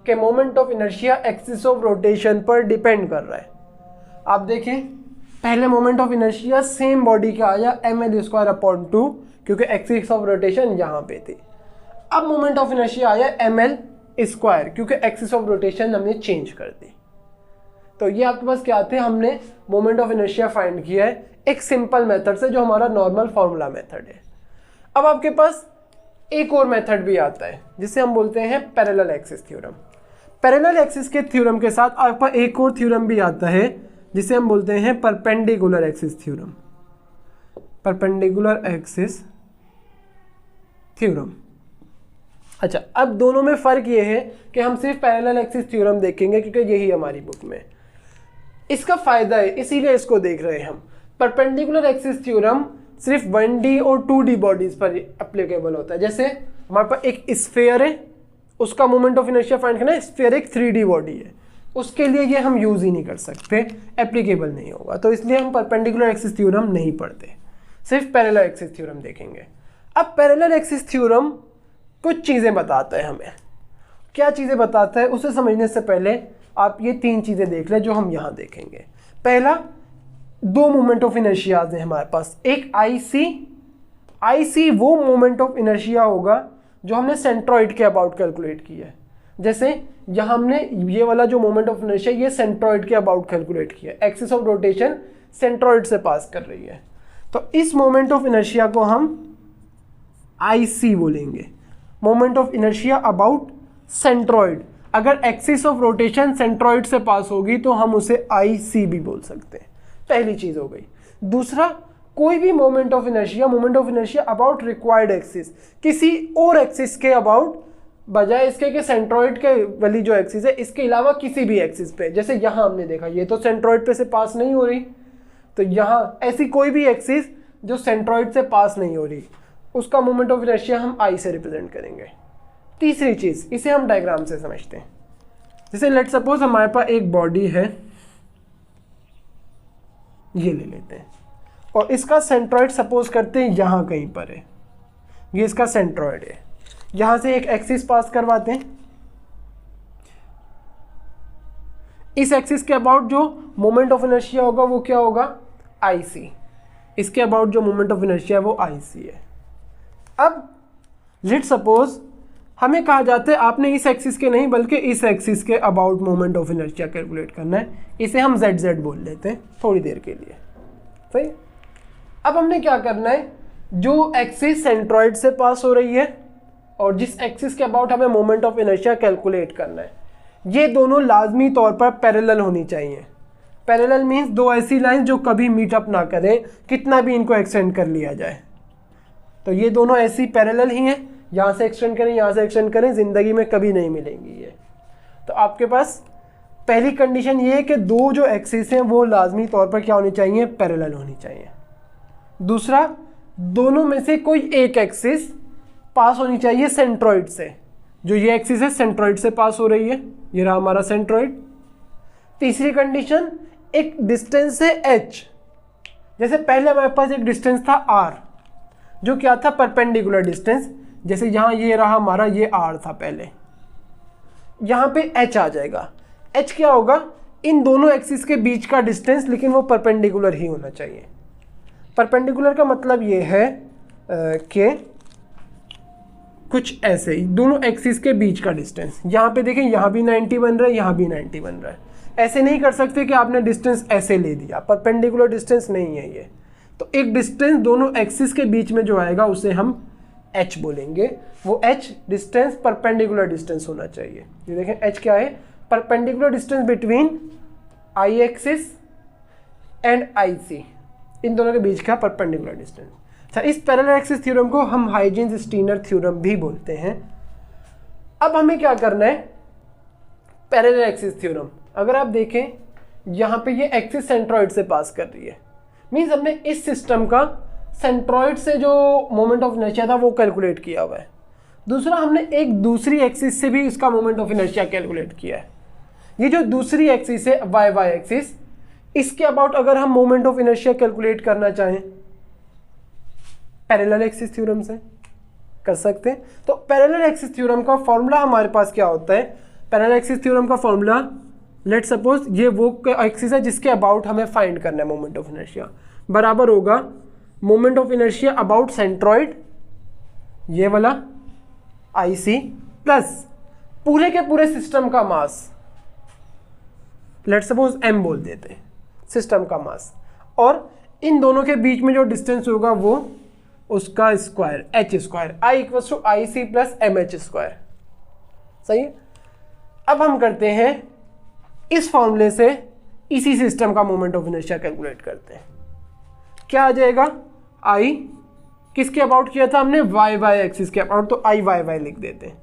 कि moment of inertia axis of rotation पर डिपेंड कर रहा है। आप देखिए, पहले moment of inertia same body का आया ml²/2, क्योंकि एक्सिस ऑफ रोटेशन यहाँ पे थी। अब मोमेंट ऑफ इनर्शिया आया ml², क्योंकि एक्सिस ऑफ रोटेशन हमने चेंज कर दी। तो ये आपके पास क्या थे, हमने मोमेंट ऑफ इनर्शिया फाइंड किया है एक सिंपल मेथड से, जो हमारा नॉर्मल फॉर्मूला मेथड है। अब आपके पास एक और मेथड भी आता है जिसे हम बोलते हैं parallel axis theorem. Parallel axis के थ्योरम के साथ आपके पास एक और थ्योरम भी आता है जिसे हम बोलते हैं perpendicular axis theorem. Perpendicular axis theorem, अच्छा, अब दोनों में फ़र्क ये है कि हम सिर्फ पैरेलल एक्सिस थ्योरम देखेंगे क्योंकि यही हमारी बुक में इसका फ़ायदा है, इसीलिए इसको देख रहे हैं हम। परपेंडिकुलर एक्सिस थ्योरम सिर्फ 1D और 2D बॉडीज़ पर एप्लीकेबल होता है। जैसे हमारे पास एक स्फीयर है, उसका मोमेंट ऑफ इनर्शिया फाइंड करना है, स्फीयर एक 3D बॉडी है, उसके लिए ये हम यूज़ ही नहीं कर सकते, एप्लीकेबल नहीं होगा। तो इसलिए हम परपेंडिकुलर एक्सिस थ्योरम नहीं पढ़ते, सिर्फ पैरेलल एक्सिस थ्योरम देखेंगे। अब पैरेलल एक्सिस थ्योरम कुछ चीज़ें बताता है हमें। क्या चीज़ें बताता है उसे समझने से पहले आप ये 3 चीज़ें देख लें जो हम यहाँ देखेंगे। पहला, 2 मोमेंट ऑफ इनर्शियाज हैं हमारे पास। एक आईसी वो मोमेंट ऑफ इनर्शिया होगा जो हमने सेंट्रॉइड के अबाउट कैलकुलेट किया है। जैसे यहाँ हमने ये वाला जो मोमेंट ऑफ इनर्शिया ये सेंट्रॉइड के अबाउट कैलकुलेट किया है, एक्सिस ऑफ रोटेशन सेंट्रॉइड से पास कर रही है, तो इस मोमेंट ऑफ इनर्शिया को हम आईसी बोलेंगे, moment of inertia about centroid. अगर एक्सिस ऑफ रोटेशन सेंट्रॉइड से पास होगी तो हम उसे आईसी भी बोल सकते हैं। पहली चीज़ हो गई। दूसरा, कोई भी moment of inertia about required axis, किसी और एक्सिस के अबाउट, बजाय इसके कि सेंट्रॉइड के वाली जो एक्सिस है इसके अलावा किसी भी एक्सिस पे। जैसे यहाँ हमने देखा ये तो सेंट्रॉइड पे से पास नहीं हो रही, तो यहाँ ऐसी कोई भी एक्सिस जो सेंट्रॉइड से पास नहीं हो रही उसका मोमेंट ऑफ इनर्शिया हम आई से रिप्रेजेंट करेंगे। तीसरी चीज़, इसे हम डायग्राम से समझते हैं। जैसे लेट सपोज हमारे पास एक बॉडी है, ये ले लेते हैं, और इसका सेंट्रॉइड सपोज करते हैं यहाँ कहीं पर है, ये इसका सेंट्रॉइड है। यहाँ से एक एक्सिस पास करवाते हैं, इस एक्सिस के अबाउट जो मोमेंट ऑफ इनर्शिया होगा वो क्या होगा, आईसी। इसके अबाउट जो मोमेंट ऑफ इनर्शिया है वो आईसी है। अब लेट सपोज हमें कहा जाता है आपने इस एक्सिस के नहीं बल्कि इस एक्सिस के about moment of inertia calculate करना है, इसे हम ZZ बोल लेते हैं थोड़ी देर के लिए, सही। अब हमने क्या करना है, जो एक्सिस सेंट्रॉइड से पास हो रही है और जिस एक्सिस के अबाउट हमें मोमेंट ऑफ इनर्शिया कैलकुलेट करना है, ये दोनों लाजमी तौर पर पैरेलल होनी चाहिए। पैरेलल मीन्स 2 ऐसी लाइन जो कभी मीटअप ना करें, कितना भी इनको एक्सटेंड कर लिया जाए। तो ये दोनों ऐसी पैरेलल ही हैं, यहाँ से एक्सटेंड करें यहाँ से एक्सटेंड करें, ज़िंदगी में कभी नहीं मिलेंगी ये। तो आपके पास पहली कंडीशन ये है कि 2 जो एक्सिस हैं वो लाजमी तौर पर क्या होनी चाहिए, पैरेलल होनी चाहिए। दूसरा, दोनों में से कोई एक एक्सिस पास होनी चाहिए सेंट्रॉइड से, जो ये एक्सिस है सेंट्रॉइड से पास हो रही है, ये रहा हमारा सेंट्रॉइड। तीसरी कंडीशन, एक डिस्टेंस है h, जैसे पहले हमारे पास एक डिस्टेंस था r जो क्या था, परपेंडिकुलर डिस्टेंस। जैसे यहाँ ये रहा हमारा, ये r था पहले, यहाँ पे h आ जाएगा। h क्या होगा, इन दोनों एक्सिस के बीच का डिस्टेंस, लेकिन वो परपेंडिकुलर ही होना चाहिए। परपेंडिकुलर का मतलब ये है कि कुछ ऐसे ही दोनों एक्सिस के बीच का डिस्टेंस, यहाँ पे देखें यहाँ भी 90 बन रहा है, यहाँ भी 90 बन रहा है। ऐसे नहीं कर सकते कि आपने डिस्टेंस ऐसे ले दिया, परपेंडिकुलर डिस्टेंस नहीं है ये। तो एक डिस्टेंस दोनों एक्सिस के बीच में जो आएगा उसे हम h बोलेंगे, वो h डिस्टेंस परपेंडिकुलर डिस्टेंस होना चाहिए। ये देखें h क्या है, perpendicular distance between I axis and IC, इन दोनों के बीच का परपेंडिकुलर डिस्टेंस। अच्छा, इस पैरेलल एक्सिस थ्योरम को हम हाइजेंस-स्टीनर थ्योरम भी बोलते हैं। अब हमें क्या करना है, पैरेलल एक्सिस थ्योरम, अगर आप देखें यहाँ पे ये एक्सिस सेंट्रॉइड से पास कर रही है, मीन्स हमने इस सिस्टम का सेंट्रॉइड से जो मोमेंट ऑफ इनर्शिया था वो कैलकुलेट किया हुआ है। दूसरा, हमने एक दूसरी एक्सिस से भी इसका मोमेंट ऑफ इनर्शिया कैलकुलेट किया है। ये जो दूसरी एक्सिस है y एक्सिस, इसके अबाउट अगर हम मोमेंट ऑफ इनर्शिया कैलकुलेट करना चाहें पैरेलल एक्सिस थ्योरम से कर सकते हैं। तो पैरेलल एक्सिस थ्योरम का फॉर्मूला हमारे पास क्या होता है, पैरेलल एक्सिस थ्योरम का फॉर्मूला, लेट सपोज ये वो एक्सिस है जिसके अबाउट हमें फाइंड करना है मोमेंट ऑफ इनर्शिया, बराबर होगा moment of inertia about centroid, ये वाला IC, प्लस पूरे के पूरे सिस्टम का मास, लेट सपोज m बोल देते हैं, सिस्टम का मास, और इन दोनों के बीच में जो डिस्टेंस होगा वो उसका square, h square, I equals to IC plus MH square. सही है। अब हम करते हैं इस फॉर्मूले से इसी सिस्टम का मोमेंट ऑफ इनर्शिया कैलकुलेट करते हैं। क्या आ जाएगा, I किसके अबाउट किया था हमने, y एक्सिस के अबाउट, तो I y लिख देते हैं।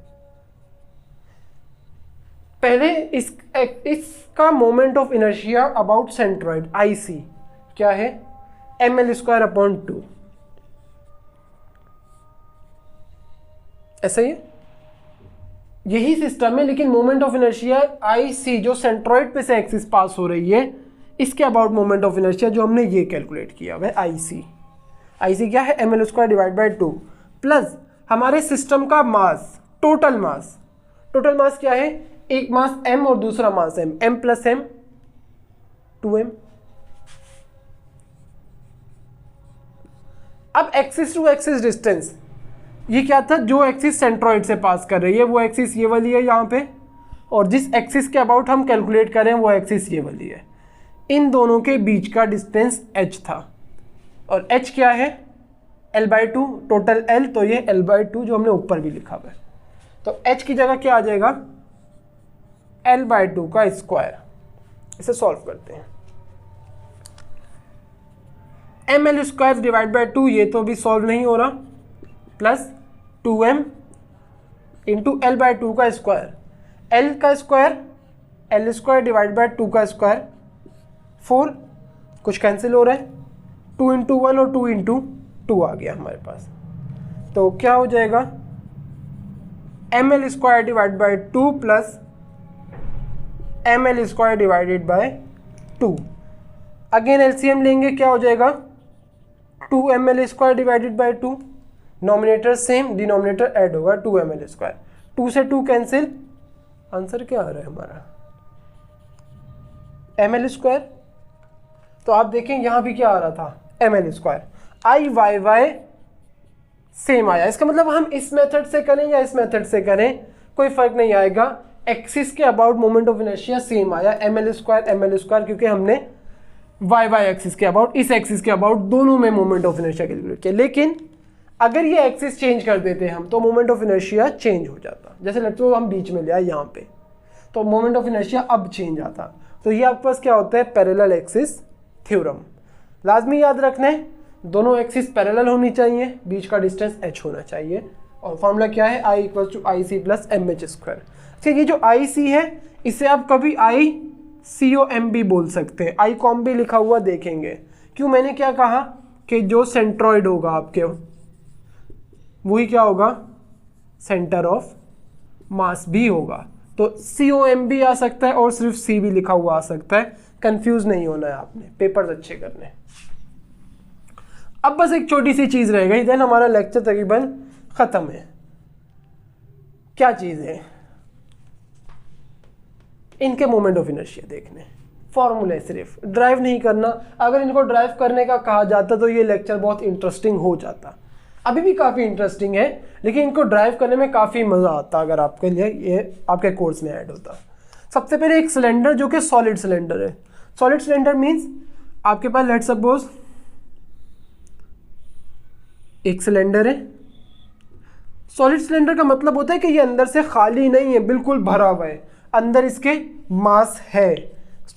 पहले इसका moment of inertia about centroid IC क्या है, ml²/2। ऐसा ही है, यही सिस्टम है, लेकिन मोमेंट ऑफ इनर्शिया IC जो सेंट्रॉइड पे से एक्सिस पास हो रही है, इसके अबाउट मोमेंट ऑफ इनर्शिया जो हमने ये कैलकुलेट किया हुआ है IC क्या है, ml²/2 प्लस हमारे सिस्टम का मास, टोटल मास क्या है, एक मास m और दूसरा मास m + m 2m। अब एक्सिस टू एक्सिस डिस्टेंस, ये क्या था, जो एक्सिस सेंट्रॉइड से पास कर रही है वो एक्सिस ये वाली है यहाँ पे, और जिस एक्सिस के अबाउट हम कैलकुलेट कर रहे हैं वो एक्सिस ये वाली है। इन दोनों के बीच का डिस्टेंस h था, और h क्या है, l/2 टोटल l, तो ये l/2 जो हमने ऊपर भी लिखा हुआ है, तो h की जगह क्या आ जाएगा, l/2 का स्क्वायर। इसे सॉल्व करते हैं, ml²/2 ये तो भी सॉल्व नहीं हो रहा, प्लस 2m इंटू l/2 का स्क्वायर, l का स्क्वायर l²/2 का स्क्वायर 4, कुछ कैंसिल हो रहा है, 2 × 1 और 2 × 2 आ गया हमारे पास, तो क्या हो जाएगा, ml²/2 plus ml²/2। Again LCM लेंगे, क्या हो जाएगा, 2ml²/2, nominator same, denominator add होगा, 2ml², 2 से 2 कैंसिल, आंसर क्या आ रहा है हमारा, ml²। तो आप देखें यहाँ भी क्या आ रहा था, ml², IYY सेम आया। इसका मतलब हम इस मेथड से करें या इस मेथड से करें कोई फर्क नहीं आएगा, एक्सिस के about moment of inertia same आया, ml², क्योंकि हमने YY एक्सिस के अबाउट, इस एक्सिस के अबाउट दोनों में मोमेंट ऑफ इनर्शिया कैलकुलेट किया। लेकिन अगर ये एक्सिस चेंज कर देते हम तो मोमेंट ऑफ इनर्शिया चेंज हो जाता, जैसे लेट्स सपोज हम बीच में ले आए यहाँ पे, तो मोमेंट ऑफ इनर्शिया अब चेंज आता। तो ये आपके पास क्या होता है, पैरेलल एक्सिस थ्योरम। लाजमी याद रखना है, दोनों एक्सिस पैरेलल होनी चाहिए, बीच का डिस्टेंस h होना चाहिए, और फॉर्मूला क्या है, I = IC + mh²। अच्छा, ये जो IC है इसे आप कभी ICOM भी बोल सकते हैं, ICOM भी लिखा हुआ देखेंगे। क्यों, मैंने क्या कहा कि जो सेंट्रॉइड होगा आपके वही क्या होगा, सेंटर ऑफ मास भी होगा, तो COM भी आ सकता है और सिर्फ C भी लिखा हुआ आ सकता है। कंफ्यूज नहीं होना है आपने, पेपर्स अच्छे करने। अब बस एक छोटी सी चीज रह गई, देन हमारा लेक्चर तकरीबन खत्म है। क्या चीज है, इनके मोमेंट ऑफ इनर्शिया देखने, फॉर्मूले, सिर्फ ड्राइव नहीं करना। अगर इनको ड्राइव करने का कहा जाता तो ये लेक्चर बहुत इंटरेस्टिंग हो जाता, अभी भी काफ़ी इंटरेस्टिंग है, लेकिन इनको ड्राइव करने में काफ़ी मज़ा आता अगर आपके लिए ये आपके कोर्स में ऐड होता। सबसे पहले एक सिलेंडर जो कि सॉलिड सिलेंडर है। सॉलिड सिलेंडर मीन्स आपके पास लेट्स सपोज एक सिलेंडर है। सॉलिड सिलेंडर का मतलब होता है कि ये अंदर से खाली नहीं है, बिल्कुल भरा हुआ है, अंदर इसके मास है।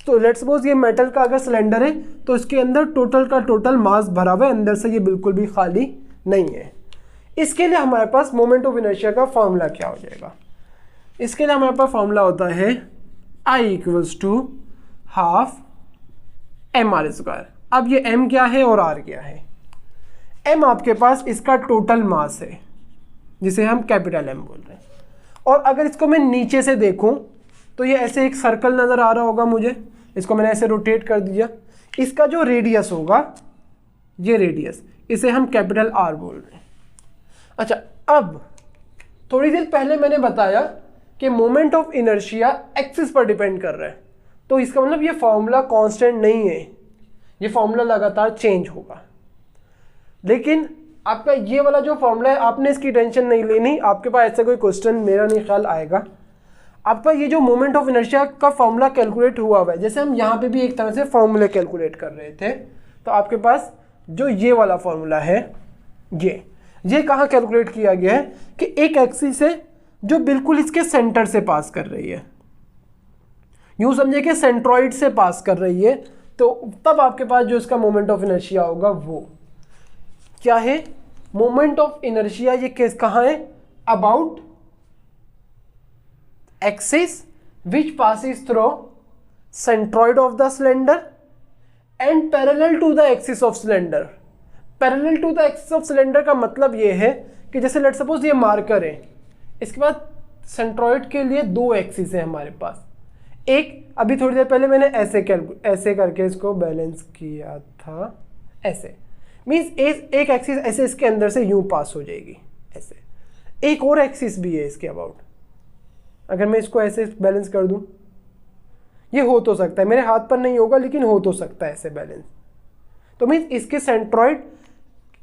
तो लेट्स सपोज ये मेटल का अगर सिलेंडर है तो इसके अंदर टोटल का टोटल मास भरा हुआ है, अंदर से ये बिल्कुल भी खाली नहीं है। इसके लिए हमारे पास मोमेंट ऑफ इनर्शिया का फॉर्मूला क्या हो जाएगा, इसके लिए हमारे पास फॉर्मूला होता है I = ½ mr²। अब ये m क्या है और r क्या है, m आपके पास इसका टोटल मास है जिसे हम कैपिटल M बोल रहे हैं, और अगर इसको मैं नीचे से देखूं तो ये ऐसे एक सर्कल नज़र आ रहा होगा मुझे, इसको मैंने ऐसे रोटेट कर दिया, इसका जो रेडियस होगा ये रेडियस, इसे हम कैपिटल R बोल रहे हैं। अच्छा, अब थोड़ी देर पहले मैंने बताया कि मोमेंट ऑफ इनर्शिया एक्सिस पर डिपेंड कर रहा है, तो इसका मतलब ये फॉर्मूला कांस्टेंट नहीं है, ये फॉर्मूला लगातार चेंज होगा। लेकिन आपका ये वाला जो फॉर्मूला है आपने इसकी टेंशन नहीं लेनी, आपके पास ऐसा कोई क्वेश्चन मेरा नहीं ख्याल आएगा। आपका ये जो मोमेंट ऑफ इनर्शिया का फॉर्मूला कैलकुलेट हुआ हुआ है, जैसे हम यहाँ पे भी एक तरह से फॉर्मूले कैलकुलेट कर रहे थे, तो आपके पास जो ये वाला फॉर्मूला है ये कहाँ कैलकुलेट किया गया है कि एक एक्सिस है जो बिल्कुल इसके सेंटर से पास कर रही है, यूं समझे कि सेंट्रॉइड से पास कर रही है, तो तब आपके पास जो इसका मोमेंट ऑफ इनर्शिया होगा वो क्या है, मोमेंट ऑफ इनर्शिया ये केस कहाँ है, about axis which passes through centroid of the cylinder and parallel to the axis of cylinder. Parallel to the axis of cylinder का मतलब ये है कि जैसे लेट सपोज ये मार्कर है, इसके बाद सेंट्रॉइड के लिए दो एक्सिस है हमारे पास। एक अभी थोड़ी देर पहले मैंने ऐसे करके इसको बैलेंस किया था, ऐसे मीन्स एक एक्सिस ऐसे इसके अंदर से यूं पास हो जाएगी ऐसे। एक और एक्सिस भी है इसके अबाउट, अगर मैं इसको ऐसे बैलेंस कर दूं, ये हो तो सकता है, मेरे हाथ पर नहीं होगा लेकिन हो तो सकता है ऐसे बैलेंस। तो मीन्स इसके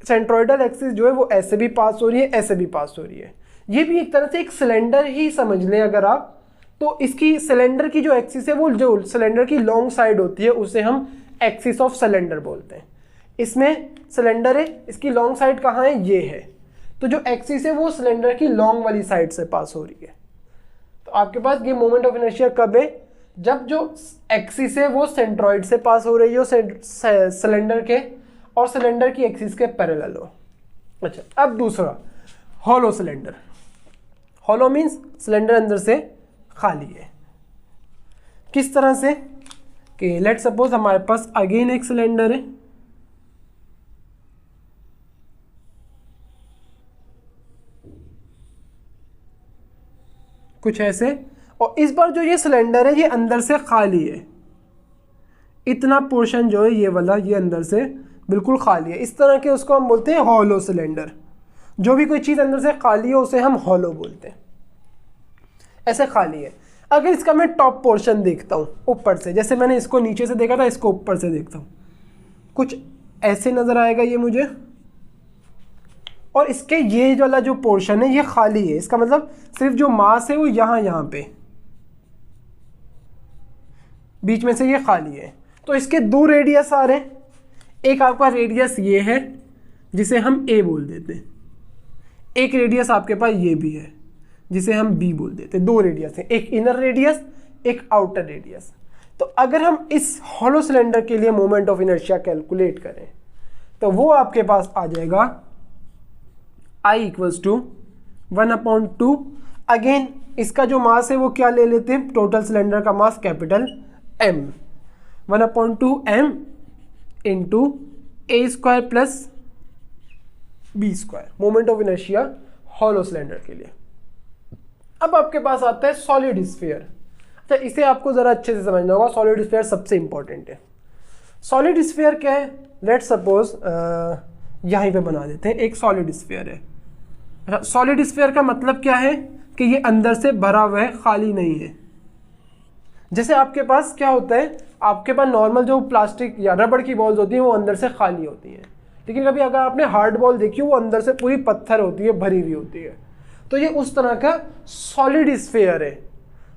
सेंट्रॉइडल एक्सिस जो है वो ऐसे भी पास हो रही है, ऐसे भी पास हो रही है। ये भी एक तरह से एक सिलेंडर ही समझ लें अगर आप, तो इसकी सिलेंडर की जो एक्सिस है वो जो सिलेंडर की लॉन्ग साइड होती है उसे हम एक्सिस ऑफ सिलेंडर बोलते हैं। इसमें सिलेंडर है, इसकी लॉन्ग साइड कहाँ है, ये है। तो जो एक्सिस है वो सिलेंडर की लॉन्ग वाली साइड से पास हो रही है। तो आपके पास ये मोमेंट ऑफ इनर्शिया कब है, जब जो एक्सिस है वो सेंट्रॉइड से पास हो रही हो सिलेंडर के, और सिलेंडर की एक्सिस के पैरेलल हो। अच्छा, अब दूसरा hollow cylinder. Hollow means cylinder अंदर से खाली है। किस तरह से कि लेट सपोज हमारे पास अगेन एक सिलेंडर है, कुछ ऐसे, और इस बार जो ये सिलेंडर है ये अंदर से खाली है। इतना पोर्शन जो है ये वाला, ये अंदर से बिल्कुल खाली है। इस तरह के उसको हम बोलते हैं हॉलो सिलेंडर। जो भी कोई चीज़ अंदर से खाली है उसे हम हॉलो बोलते हैं। ऐसे खाली है। अगर इसका मैं टॉप पोर्शन देखता हूँ ऊपर से, जैसे मैंने इसको नीचे से देखा था, इसको ऊपर से देखता हूँ, कुछ ऐसे नज़र आएगा ये मुझे, और इसके ये वाला जो पोर्शन है ये खाली है। इसका मतलब सिर्फ जो मास है वो यहाँ पे बीच में से ये खाली है। तो इसके दो रेडियस आ रहे हैं। एक आपका रेडियस ये है जिसे हम ए बोल देते हैं, एक रेडियस आपके पास ये भी है जिसे हम बी बोल देते हैं। दो रेडियस है, एक इनर रेडियस, एक आउटर रेडियस। तो अगर हम इस हॉलो सिलेंडर के लिए मोमेंट ऑफ इनर्शिया कैलकुलेट करें तो वो आपके पास आ जाएगा I इक्वल्स टू 1/2। अगेन इसका जो मास है वो क्या ले लेते हैं, टोटल सिलेंडर का mass capital M, 1/2 M into A square plus B square, moment of inertia hollow cylinder के लिए। अब आपके पास आता है सॉलिड स्फीयर। अच्छा, इसे आपको ज़रा अच्छे से समझना होगा। सॉलिड स्फीयर सबसे इंपॉर्टेंट है। सॉलिड स्फीयर क्या है, लेट सपोज यहीं पे बना देते हैं, एक सॉलिड स्फीयर है। अच्छा, सॉलिड स्फीयर का मतलब क्या है कि ये अंदर से भरा हुआ है, खाली नहीं है। जैसे आपके पास क्या होता है, आपके पास नॉर्मल जो प्लास्टिक या रबड़ की बॉल्स होती हैं वो अंदर से खाली होती हैं, लेकिन कभी अगर आपने हार्ड बॉल देखी वो अंदर से पूरी पत्थर होती है, भरी हुई होती है। तो ये उस तरह का सॉलिड स्फीयर है,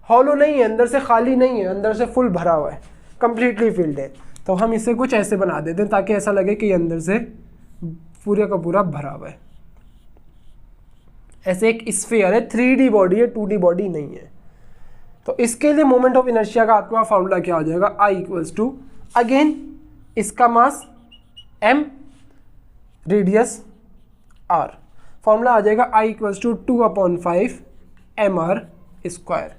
हॉलो नहीं है, अंदर से खाली नहीं है, अंदर से फुल भरा हुआ है, कंप्लीटली फिल्ड है। तो हम इसे कुछ ऐसे बना देते हैं ताकि ऐसा लगे कि ये अंदर से पूरे का पूरा भरा हुआ है। ऐसे एक स्फीयर है, 3D बॉडी है, 2D बॉडी नहीं है। तो इसके लिए मोमेंट ऑफ इनर्शिया का आपका फॉर्मूला क्या हो जाएगा, I इक्वल्स टू अगेन इसका mass M, radius R। Formula आ जाएगा I equals to 2/5 mr square.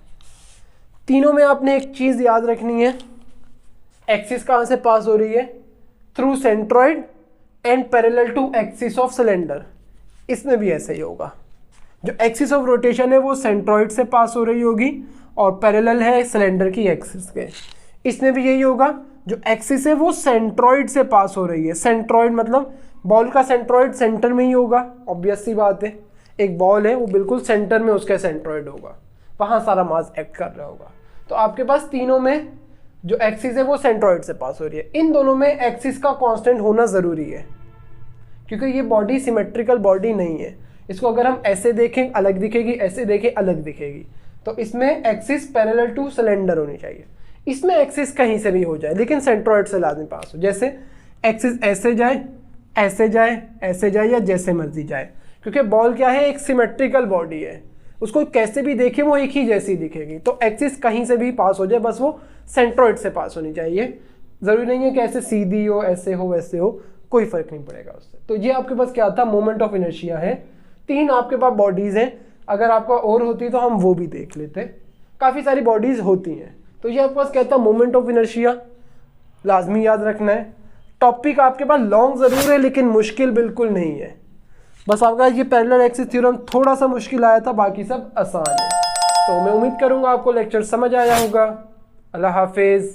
तीनों में आपने एक चीज़ याद रखनी है, एक्सिस कहाँ से पास हो रही है, through centroid and parallel to axis of cylinder. इसमें भी ऐसे ही होगा, जो एक्सिस ऑफ रोटेशन है वो सेंट्रॉइड से पास हो रही होगी और पैरेलल है सिलेंडर की एक्सिस के। इसमें भी यही होगा, जो एक्सिस है वो सेंट्रॉइड से पास हो रही है। सेंट्रॉइड मतलब बॉल का सेंट्रॉइड सेंटर में ही होगा, ऑब्वियस सी बात है। एक बॉल है वो बिल्कुल सेंटर में उसका सेंट्रॉइड होगा, वहाँ सारा मास एक्ट कर रहा होगा। तो आपके पास तीनों में जो एक्सिस है वो सेंट्रॉइड से पास हो रही है। इन दोनों में एक्सिस का कांस्टेंट होना ज़रूरी है, क्योंकि ये बॉडी सिमेट्रिकल बॉडी नहीं है। इसको अगर हम ऐसे देखें अलग दिखेगी, ऐसे देखें अलग दिखेगी। तो इसमें एक्सिस पैरेलल टू सिलेंडर होनी चाहिए। इसमें एक्सिस कहीं से भी हो जाए लेकिन सेंट्रॉइड से लाजमी पास हो। जैसे एक्सिस ऐसे जाए, ऐसे जाए, ऐसे जाए, या जैसे मर्जी जाए, क्योंकि बॉल क्या है, एक सिमेट्रिकल बॉडी है, उसको कैसे भी देखें वो एक ही जैसी दिखेगी। तो एक्सिस कहीं से भी पास हो जाए, बस वो सेंट्रॉइड से पास होनी चाहिए। ज़रूरी नहीं है कि ऐसे सीधी हो, ऐसे हो, वैसे हो, कोई फ़र्क नहीं पड़ेगा उससे। तो ये आपके पास क्या था, मोमेंट ऑफ इनर्शिया है। तीन आपके पास बॉडीज़ हैं, अगर आपका और होती तो हम वो भी देख लेते। काफ़ी सारी बॉडीज़ होती हैं। तो ये आपके पास कहता है मोमेंट ऑफ इनर्शिया, लाजमी याद रखना है। टॉपिक आपके पास लॉन्ग ज़रूर है लेकिन मुश्किल बिल्कुल नहीं है। बस आपका ये पैरेलल एक्सिस थ्योरम थोड़ा सा मुश्किल आया था, बाकी सब आसान है। तो मैं उम्मीद करूँगा आपको लेक्चर समझ आया होगा। अल्लाह हाफिज़।